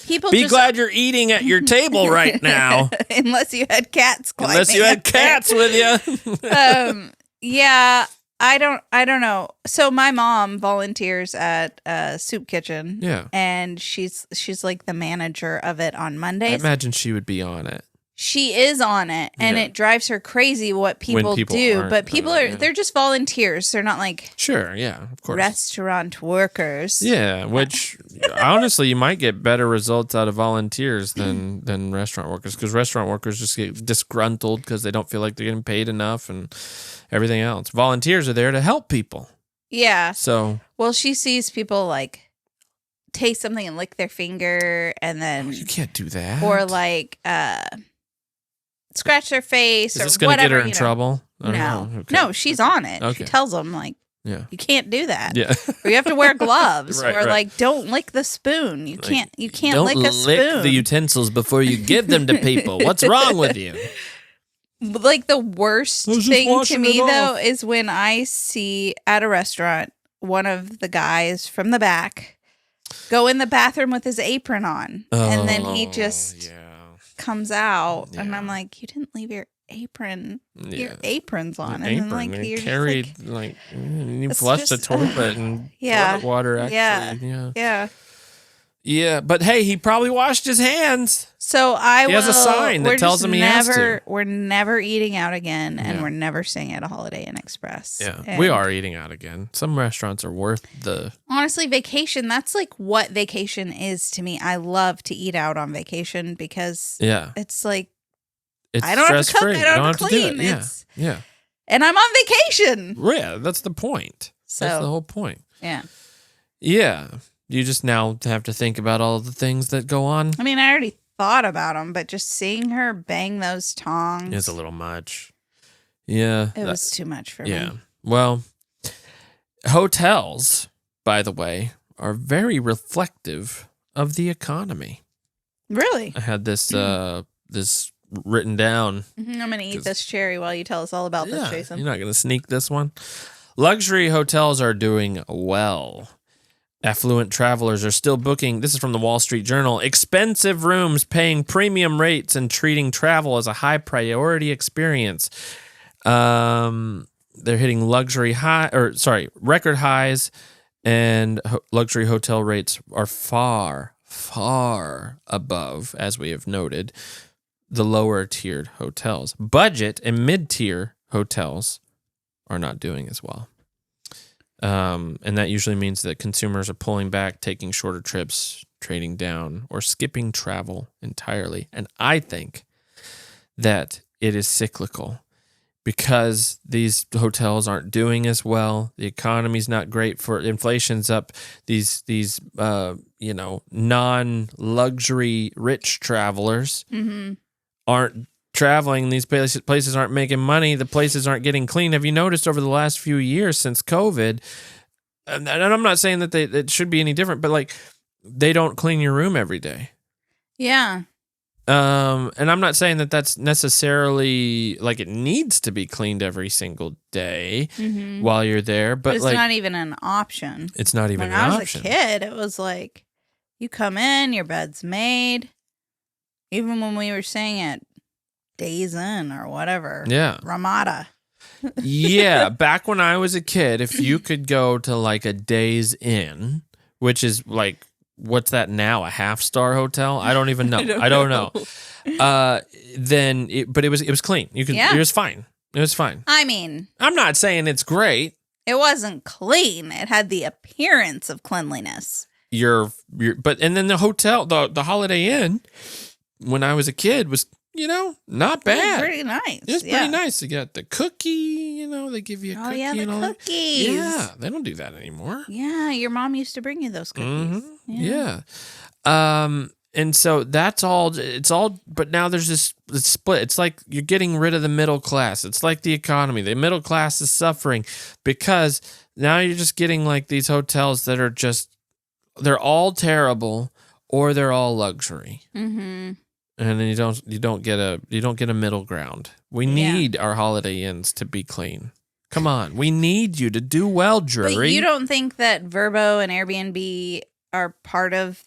People Be just, glad you're eating at your table right now. unless you had cats climbing Unless you had up there. cats with you. Yeah, I don't know. So my mom volunteers at Soup Kitchen. Yeah. And she's like the manager of it on I Mondays. imagine she would be on it. She is on it, and Yeah. it drives her crazy what people people do. aren't But people on it, are yeah. they're just volunteers. They're not like Sure, yeah, of course. restaurant workers. Yeah, which honestly, you might get better results out of volunteers than restaurant workers, because restaurant workers just get disgruntled because they don't feel like they're getting paid enough and everything else. Volunteers are there to help people. Yeah. So Well, she sees people like taste something and lick their finger, and then you can't do that. or like scratch their face is or this going to whatever. get her in you know. trouble? I don't No, know. Okay. no, she's on it. She Okay. tells them like Yeah. you can't do that. Yeah. Or you have to wear gloves, Right, or right. like don't lick the spoon. You can't Don't lick a spoon. the utensils before you give them to people. What's wrong with you? Like the worst I was just thing to washing me it though off. is when I see at a restaurant one of the guys from the back go in the bathroom with his apron on, and then he just yeah. comes out, and Yeah. I'm like, you didn't leave your apron. Yeah. Your apron's on, An and then apron, like and you're just carried like, you It's flush the just- toilet and Yeah. toilet water actually. Yeah. Yeah. yeah. But hey, he probably washed his hands. So I He has a sign that we're tells just him he has to. We're never eating out again, and Yeah. we're never staying at a Holiday Inn Express. Yeah, And we are eating out again. Some restaurants are worth the. honestly, vacation. That's like what vacation is to me. I love to eat out on vacation because Yeah, it's like it's I don't have to cook. stress-free. I You don't have to do it. clean. Yeah, It's yeah. and I'm on vacation. Yeah, that's the point. So That's the whole point. yeah. Yeah. You just now have to think about all the things that go on. I mean, I already thought about them, but just seeing her bang those tongs, It's a little much. Yeah. it was too much for Yeah. me. Well, hotels, by the way, are very reflective of the economy. Really? I had this this written down. I'm going to eat this cherry while you tell us all about this, Jason. You're not going to sneak this one. Luxury hotels are doing well. Affluent travelers are still booking, this is from the Wall Street Journal, expensive rooms, paying premium rates, and treating travel as a high priority experience. They're hitting record highs, and luxury hotel rates are far, far above, as we have noted, the lower tiered hotels. Budget and mid-tier hotels are not doing as well. And that usually means that consumers are pulling back, taking shorter trips, trading down, or skipping travel entirely. And I think that it is cyclical because these hotels aren't doing as well. The economy's not great, for inflation's up. These non-luxury rich travelers aren't traveling. These places aren't making money. The places aren't getting clean. Have you noticed over the last few years since COVID, and I'm not saying that it should be any different, but like they don't clean your room every day. Yeah. And I'm not saying that that's necessarily like it needs to be cleaned every single day while you're there, but it's like not even an option. It's not even when an I was option. a kid, it was like you come in, your bed's made. Even when we were staying at Days Inn or whatever. Yeah. Ramada. Yeah. Back when I was a kid, if you could go to like a Days Inn, which is like, what's that now? A 5-star hotel? I don't even know. I don't know. But it was clean. It was fine. It was fine. I mean, I'm not saying it's great. it wasn't clean. It had the appearance of cleanliness. And then the hotel, the Holiday Inn, when I was a kid was, not bad. It was pretty nice. It was pretty nice. You got the cookie, they give you a cookie. Oh, yeah, the and all that. cookies. Yeah, they don't do that anymore. Yeah, your mom used to bring you those cookies. Yeah. And so that's all, but now there's this split. It's like you're getting rid of the middle class. It's like the economy. The middle class is suffering because now you're just getting like these hotels that are they're all terrible or they're all luxury. Mm-hmm. And then you don't get a middle ground. We need our Holiday Inns to be clean. Come on, we need you to do well, Drury. But you don't think that Vrbo and Airbnb are part of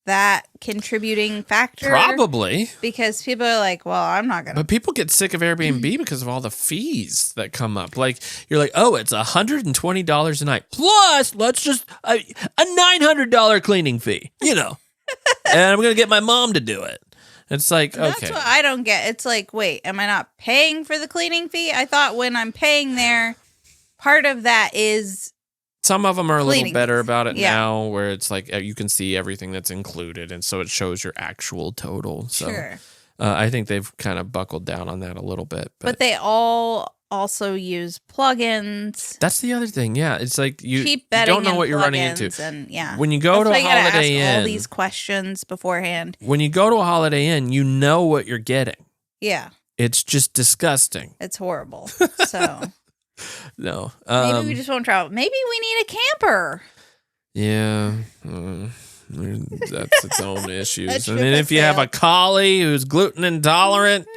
that contributing factor? Probably. Because people are like, well, I'm not going to. But people get sick of Airbnb because of all the fees that come up. Like, you're like, oh, it's $120 a night. Plus, let's just, a $900 cleaning fee, and I'm going to get my mom to do it. It's like, okay. That's what I don't get. It's like, wait, am I not paying for the cleaning fee? I thought when I'm paying there, part of that is some of them are a little better fees. about it now, where it's like you can see everything that's included, and so it shows your actual total. So sure. I think they've kind of buckled down on that a little bit. But they all also use plugins. That's the other thing. Yeah, it's like you Keep don't know what you're running into. And when you go to a Holiday Inn, all these questions beforehand. When you go to a Holiday Inn, you know what you're getting. Yeah. It's just disgusting. It's horrible. So no. maybe we just won't travel. Maybe we need a camper. Yeah. That's its own issues. And then if you have a collie who's gluten intolerant,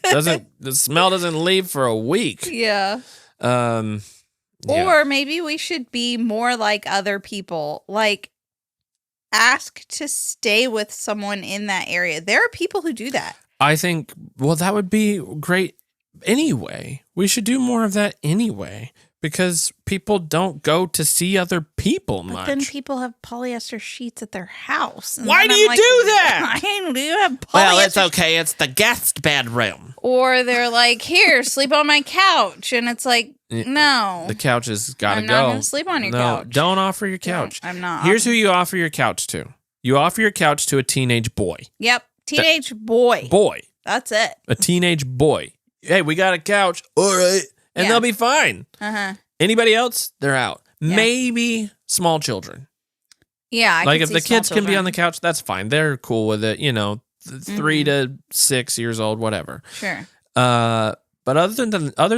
the smell doesn't leave for a week. Yeah. Yeah. Or maybe we should be more like other people. Like, ask to stay with someone in that area. There are people who do that. I think, that would be great anyway. We should do more of that anyway. Because people don't go to see other people much. But then people have polyester sheets at their house. Why do you do that? Why do you have polyester? Well, it's okay. It's the guest bedroom. Or they're like, here, sleep on my couch. And it's like, no. The couch has got to go. I'm not going to sleep on your couch. Don't offer your couch. I'm not. Here's who you offer your couch to. You offer your couch to a teenage boy. Yep. Teenage boy. Boy. That's it. A teenage boy. hey, we got a couch. All right. And Yeah. they'll be fine. Uh-huh. Anybody else? They're out. Yeah. Maybe small children. Yeah, I Like could if see the small kids can be on the children. couch, that's fine. They're cool with it. 3 to 6 years old, whatever. Sure. But other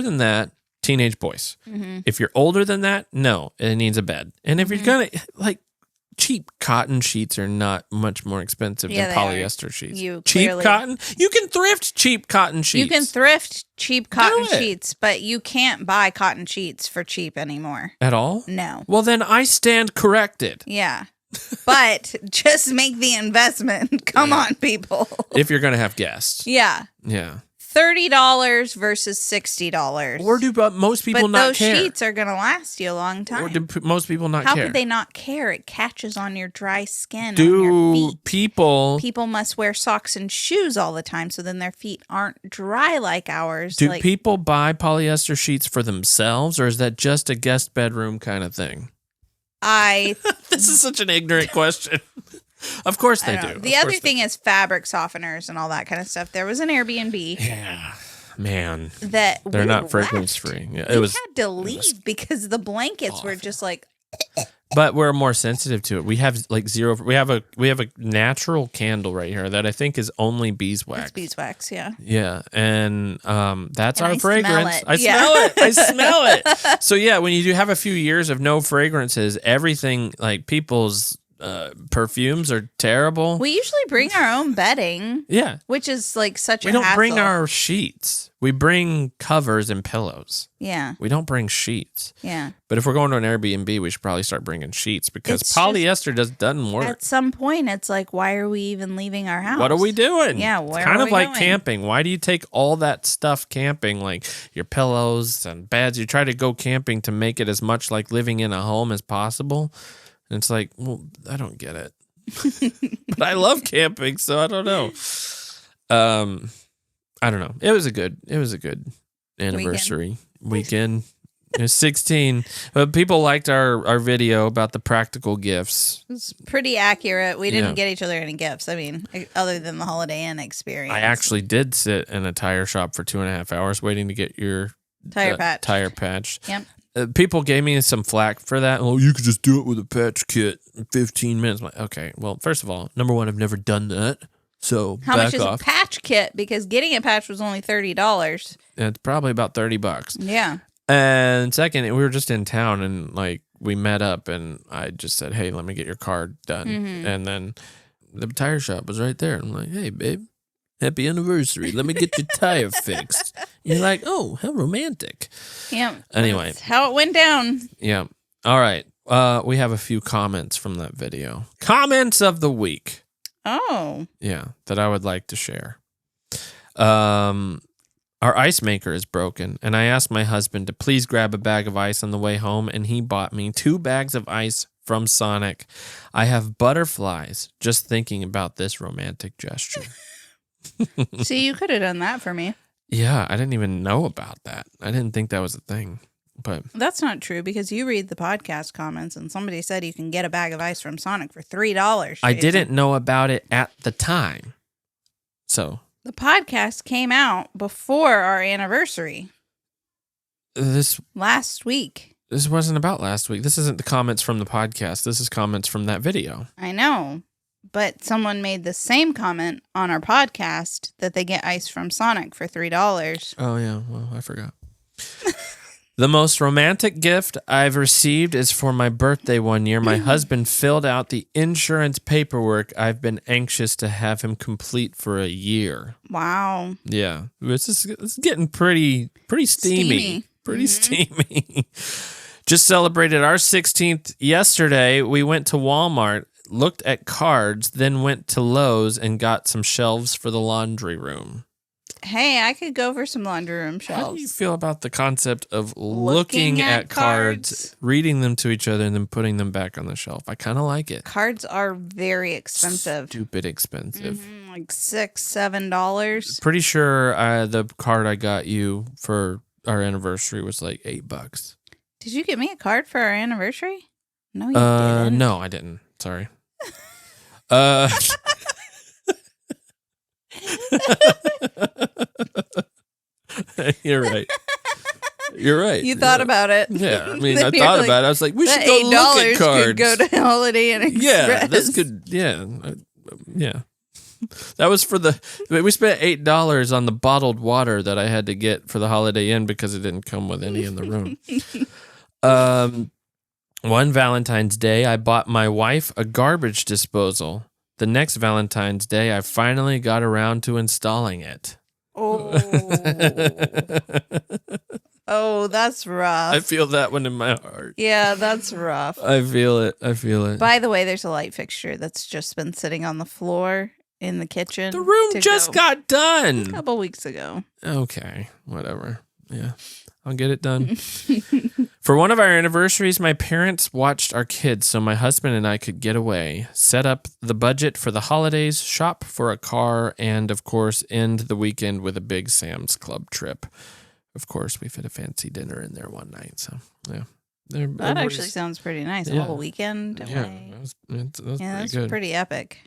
than that, teenage boys. Mm-hmm. If you're older than that, no, it needs a bed. And if you're gonna cheap cotton sheets are not much more expensive Yeah, than they are. polyester sheets. You cheap clearly- cotton? You can thrift cheap cotton sheets. You can thrift cheap cotton Do it. sheets, but you can't buy cotton sheets for cheap anymore. At all? No. Well, then I stand corrected. Yeah. But just make the investment. Come on, people. If you're gonna have guests. Yeah. Yeah. $30 versus $60. Or do most people but not those care? sheets are going to last you a long time. Or do most people not How care? could they not care? It catches on your dry skin, on your Do feet. people Must wear socks and shoes all the time, so then their feet aren't dry like ours. do like, people buy polyester sheets for themselves, or is that just a guest bedroom kind of thing? This is such an ignorant question. Of course they I don't do. know. The other thing is fabric softeners and all that kind of stuff. There was an Airbnb Yeah, man, that they're we not left. fragrance free. Yeah, We it was, had to leave because the blankets were just like, but we're more sensitive to it. We have zero. We have a natural candle right here that I think is only beeswax. it's beeswax, yeah. Yeah, and that's And our I smell fragrance. it. I Yeah. smell it. I smell it. So yeah, when you do have a few years of no fragrances, everything like people's perfumes are terrible. We usually bring our own bedding, Yeah, which is like such we a don't hassle. bring our sheets. We bring covers and pillows. Yeah, We don't bring sheets. yeah. But if we're going to an Airbnb, we should probably start bringing sheets because It's polyester doesn't work. At some point, it's like, why are we even leaving our house? What are we doing? Yeah, it's where kind are of we like going? camping. Why do you take all that stuff camping, like your pillows and beds? You try to go camping to make it as much like living in a home as possible. And it's like, well, I don't get it. But I love camping, so I don't know. I don't know. It was a good anniversary weekend. It was 16. But people liked our video about the practical gifts. It's pretty accurate. We didn't Yeah. get each other any gifts. I mean, other than the Holiday Inn experience. I actually did sit in a tire shop for 2.5 hours waiting to get your tire patch. Tire patch. Yep. People gave me some flack for that. Oh, you could just do it with a patch kit in 15 minutes. I'm like, okay, well, first of all, number one, I've never done that. So How back much is off. a patch kit? Because getting a patch was only $30. It's probably about $30. Yeah. And second, we were just in town and like we met up and I just said, hey, let me get your card done. Mhm. And then the tire shop was right there. I'm like, hey, babe, happy anniversary. Let me get your tire fixed. You're like, oh, how romantic. Yeah. Anyway. That's how it went down. Yeah. All right. We have a few comments from that video. Comments of the week. Oh. Yeah, that I would like to share. Our ice maker is broken, and I asked my husband to please grab a bag of ice on the way home, and he bought me 2 bags of ice from Sonic. I have butterflies just thinking about this romantic gesture. See, you could have done that for me. Yeah, I didn't even know about that. I didn't think that was a thing. But That's not true because you read the podcast comments and somebody said you can get a bag of ice from Sonic for $3. I Jason. didn't know about it at the time. So The podcast came out before our anniversary this last week. wasn't about last week. This isn't the comments from the podcast. This is comments from that video. I know, but someone made the same comment on our podcast that they get ice from Sonic for $3. Oh, yeah. Well, I forgot. The most romantic gift I've received is for my birthday one year. My husband filled out the insurance paperwork I've been anxious to have him complete for a year. Wow. Yeah. It's getting pretty steamy. Steamy. Pretty steamy. Just celebrated our 16th yesterday. We went to Walmart, looked at cards, then went to Lowe's and got some shelves for the laundry room. Hey, I could go for some laundry room How do you shelves. feel about the concept of looking at cards, reading them to each other, and then putting them back on the shelf? I kind of like it. Cards are very expensive. Stupid expensive. Like $6-7. Pretty sure the card I got you for our anniversary was like $8. Did you get me a card for our anniversary? No, you didn't. No, I didn't. Sorry. You're right. You're right. You thought about it. Yeah, I mean, I Then you're thought like, about it. I was like, we should that go look at $8 cards. could go to Holiday Inn Express. Yeah, this could. Yeah, yeah. That was for we spent $8 on the bottled water that I had to get for the Holiday Inn because it didn't come with any in the room. One Valentine's Day, I bought my wife a garbage disposal. The next Valentine's Day, I finally got around to installing it. Oh. Oh, that's rough. I feel that one in my heart. Yeah, that's rough. I feel it. By the way, there's a light fixture that's just been sitting on the floor in the kitchen. The room just got done. A couple weeks ago. Okay, whatever. Yeah, I'll get it done. For one of our anniversaries, my parents watched our kids so my husband and I could get away, set up the budget for the holidays, shop for a car, and, of course, end the weekend with a big Sam's Club trip. Of course, we've had a fancy dinner in there one night, so, yeah. That actually sounds pretty nice. Yeah. A whole weekend away. Yeah, that was Yeah, that's pretty good. pretty epic.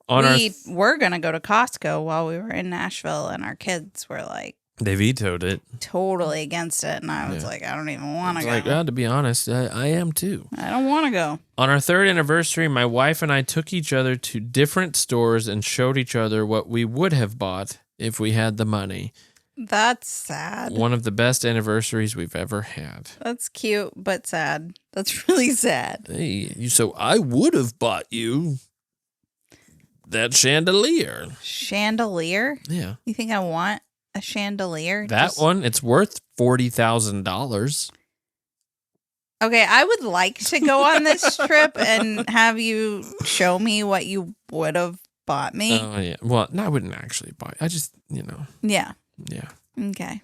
On We were going to go to Costco while we were in Nashville, and our kids were like they vetoed it. totally against it. And I was like, I don't even want to go. Like, to be honest, I am too. I don't want to go. On our third anniversary, my wife and I took each other to different stores and showed each other what we would have bought if we had the money. That's sad. One of the best anniversaries we've ever had. That's cute, but sad. That's really sad. Hey, so I would have bought you that chandelier. Chandelier? Yeah. You think I want a chandelier? That one, it's worth $40,000. Okay, I would like to go on this trip and have you show me what you would have bought me. Oh, yeah. Well, no, I wouldn't actually buy it. I just, Yeah. Yeah. Okay.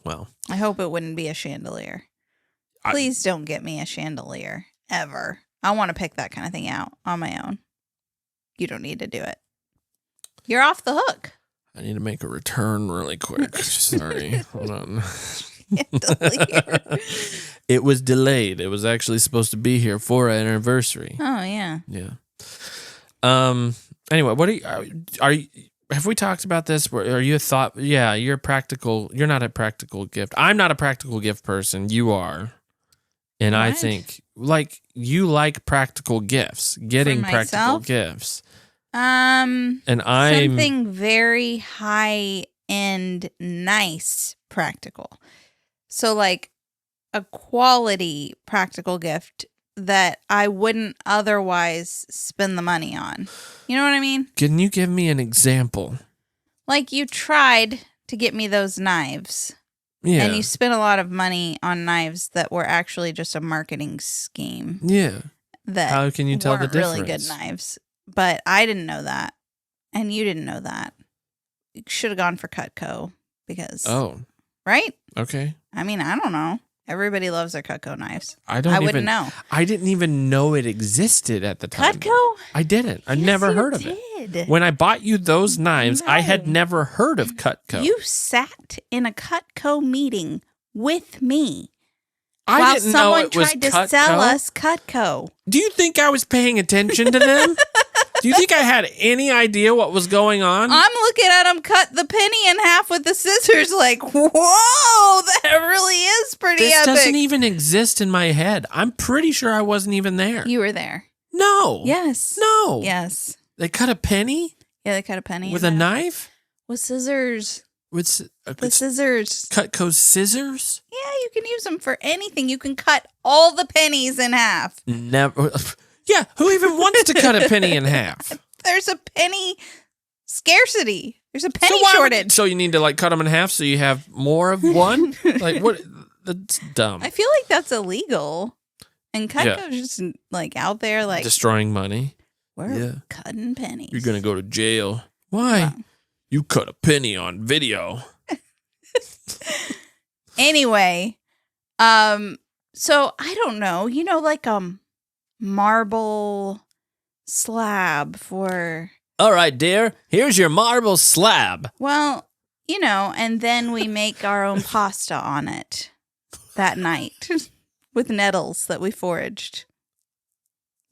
Well. I hope it wouldn't be a chandelier. Please don't get me a chandelier. Ever. I want to pick that kind of thing out on my own. You don't need to do it. You're off the hook. I need to make a return really quick. Sorry. Hold on. Chandelier. It was delayed. It was actually supposed to be here for our anniversary. Oh, yeah. Yeah. Anyway, what are you have we talked about this? Are you a thought? Yeah, you're practical. You're not a practical gift. I'm not a practical gift person. You are. And I What? think you like practical gifts, getting practical myself? gifts. And I'm something very high end, nice, practical. So like a quality practical gift that I wouldn't otherwise spend the money on. You know what I mean? Can you give me an example? Like you tried to get me those knives. Yeah. And you spent a lot of money on knives that were actually just a marketing scheme. Yeah. That How can you tell the weren't difference? really good knives. But I didn't know that. And you didn't know that. You should have gone for Cutco because Oh, right? okay. I mean, I don't know. Everybody loves their Cutco knives. I wouldn't know. I didn't even know it existed at the time. Cutco? I didn't. I Yes, never you heard of it. did. When I bought you those knives, I had No. never heard of Cutco. You sat in a Cutco meeting with me I while didn't know someone it was tried to Cutco. sell us Cutco. Do you think I was paying attention to them? Do you think I had any idea what was going on? I'm looking at him cut the penny in half with the scissors like, whoa, that really is pretty This epic. doesn't even exist in my head. I'm pretty sure I wasn't even there. You were there. No. Yes. No. Yes. They cut a penny Yeah, they cut a penny with in a half. knife? With scissors. With The scissors. Cutco scissors? Yeah, you can use them for anything. You can cut all the pennies in half. Never. Yeah, who even wants to cut a penny in half? There's a penny scarcity. There's a penny why would- shortage. so you need to cut them in half so you have more of one? Like what? That's dumb. I feel like that's illegal. And Cutco's just out there Destroying money. we're cutting pennies. You're gonna go to jail. Why? Wow. You cut a penny on video. Anyway, so I don't know, marble slab for, All right, dear. Here's your marble slab. and then we make our own pasta on it that night with nettles that we foraged.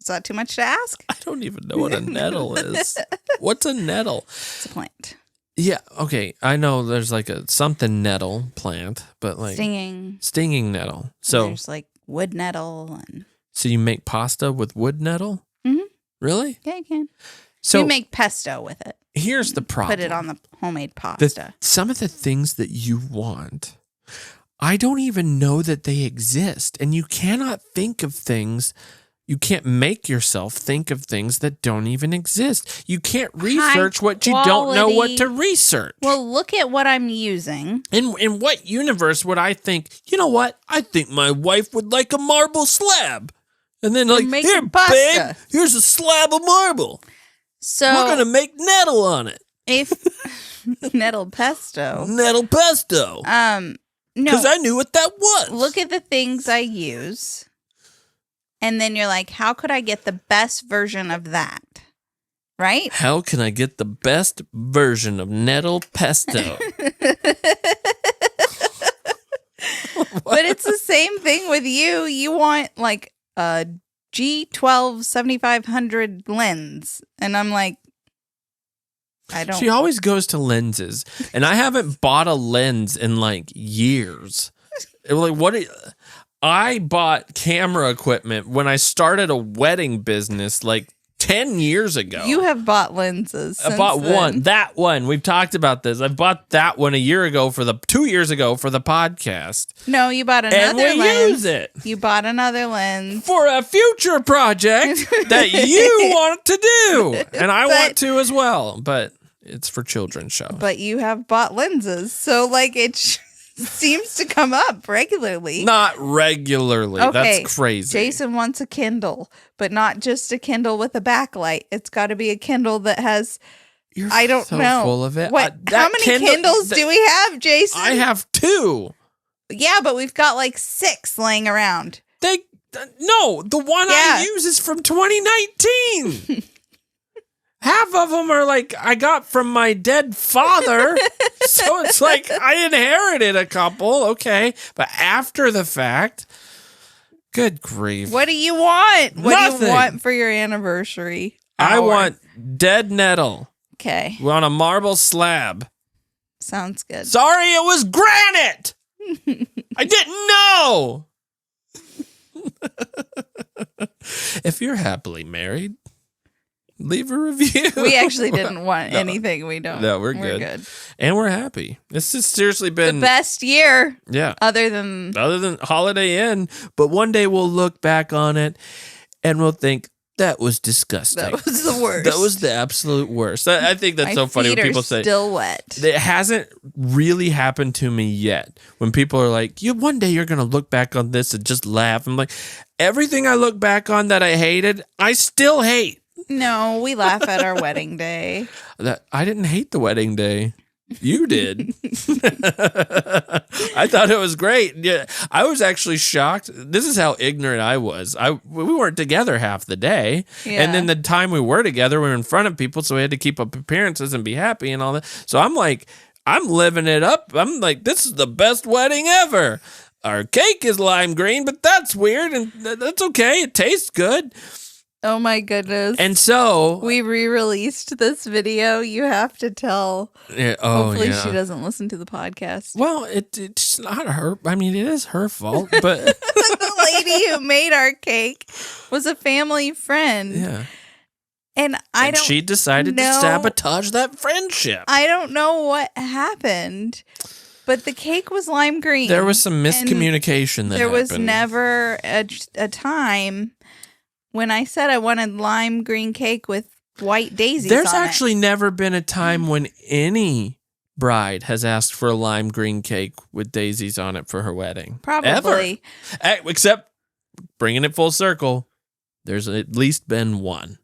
Is that too much to ask? I don't even know what a nettle is. What's a nettle? It's a plant. Yeah, okay. I know there's like a something nettle plant, but like stinging nettle. So there's like wood nettle and so you make pasta with wood nettle? Mhm. Really? Yeah, you can. So you make pesto with it. Here's the problem. Put it on the homemade pasta. Some of the things that you want, I don't even know that they exist. And you cannot think of things. You can't make yourself think of things that don't even exist. You can't research what you don't know what to research. Well, look at what I'm using. In what universe would I think, you know what? I think my wife would like a marble slab. And then like, here, babe, here's a slab of marble. So we're going to make nettle on it. If nettle pesto. Nettle pesto. No. Because I knew what that was. Look at the things I use. And then you're like, how could I get the best version of that? Right? How can I get the best version of nettle pesto? But it's the same thing with you. You want like a G12 7500 lens. And I'm like, I don't. She always goes to lenses. And I haven't bought a lens in like years. Like, I bought camera equipment when I started a wedding business like 10 years ago. You have bought lenses. I bought one. That one. We've talked about this. I bought that one 2 years ago for the podcast. No, you bought another lens. And we use it. You bought another lens. For a future project that you want to do. And I want to as well. But it's for children's show. But you have bought lenses. So like it seems to come up regularly. Not regularly. Okay. That's crazy. Jason wants a Kindle, but not just a Kindle with a backlight. It's got to be a Kindle that has. I don't know. Full of it. How many Kindles do we have, Jason? I have 2. Yeah, but we've got like 6 laying around. No, the one I use is from 2019. Half of them are like I got from my dead father. So it's like I inherited a couple. Okay. But after the fact, good grief. What do you want? What Nothing. do you want for your anniversary? I want dead nettle. Okay. On a marble slab. Sounds good. Sorry, it was granite. I didn't know. If you're happily married, leave a review. We actually didn't want anything. We don't. No, we're good. And we're happy. This has seriously been the best year. Yeah. Other than Holiday Inn. But one day we'll look back on it and we'll think, that was disgusting. That was the worst. That was the absolute worst. I think that's so funny when people say. Still wet. It hasn't really happened to me yet. When people are like, one day you're going to look back on this and just laugh. I'm like, everything I look back on that I hated, I still hate. No, we laugh at our wedding day. I didn't hate the wedding day. You did. I thought it was great. Yeah, I was actually shocked. This is how ignorant I was. We weren't together half the day. Yeah. And then the time we were together, we were in front of people, so we had to keep up appearances and be happy and all that. So I'm like, I'm living it up. I'm like, this is the best wedding ever. Our cake is lime green, but that's weird, and that's okay. It tastes good. Oh my goodness. And so we re-released this video. You have to tell. Yeah, hopefully she doesn't listen to the podcast. Well, it's not her. I mean, it is her fault, but the lady who made our cake was a family friend. Yeah. And she decided to sabotage that friendship. I don't know what happened. But the cake was lime green. There was some miscommunication that happened. There was never a time when I said I wanted lime green cake with white daisies There's on it. actually never been a time when any bride has asked for a lime green cake with daisies on it for her wedding. Probably. Ever. Except, bringing it full circle, there's at least been one.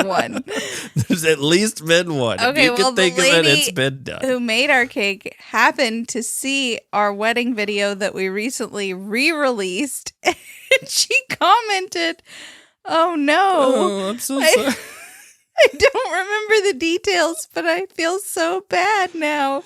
One. There's at least been one. Okay, if you can think of it, it's been done. Who made our cake happened to see our wedding video that we recently re-released, and she commented, "Oh no, oh, I'm so sorry. I don't remember the details, but I feel so bad now,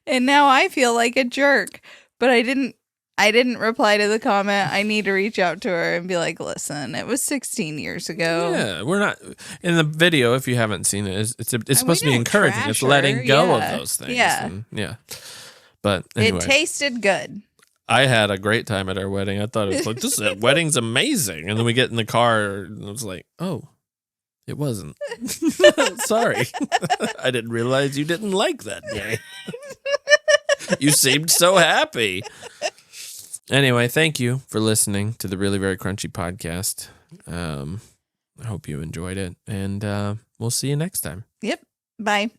and now I feel like a jerk." But I didn't I didn't reply to the comment. I need to reach out to her and be like, listen, it was 16 years ago. Yeah, we're not in the video. If you haven't seen it, it's supposed to be don't encouraging. trash It's letting her. go Yeah. of those things. Yeah. And, yeah. But anyway, It tasted good. I had a great time at our wedding. I thought it was like, this wedding's amazing. And then we get in the car and I was like, oh, it wasn't. Sorry. I didn't realize you didn't like that day. You seemed so happy. Anyway, thank you for listening to the Really Very Crunchy podcast. I hope you enjoyed it. And we'll see you next time. Yep. Bye.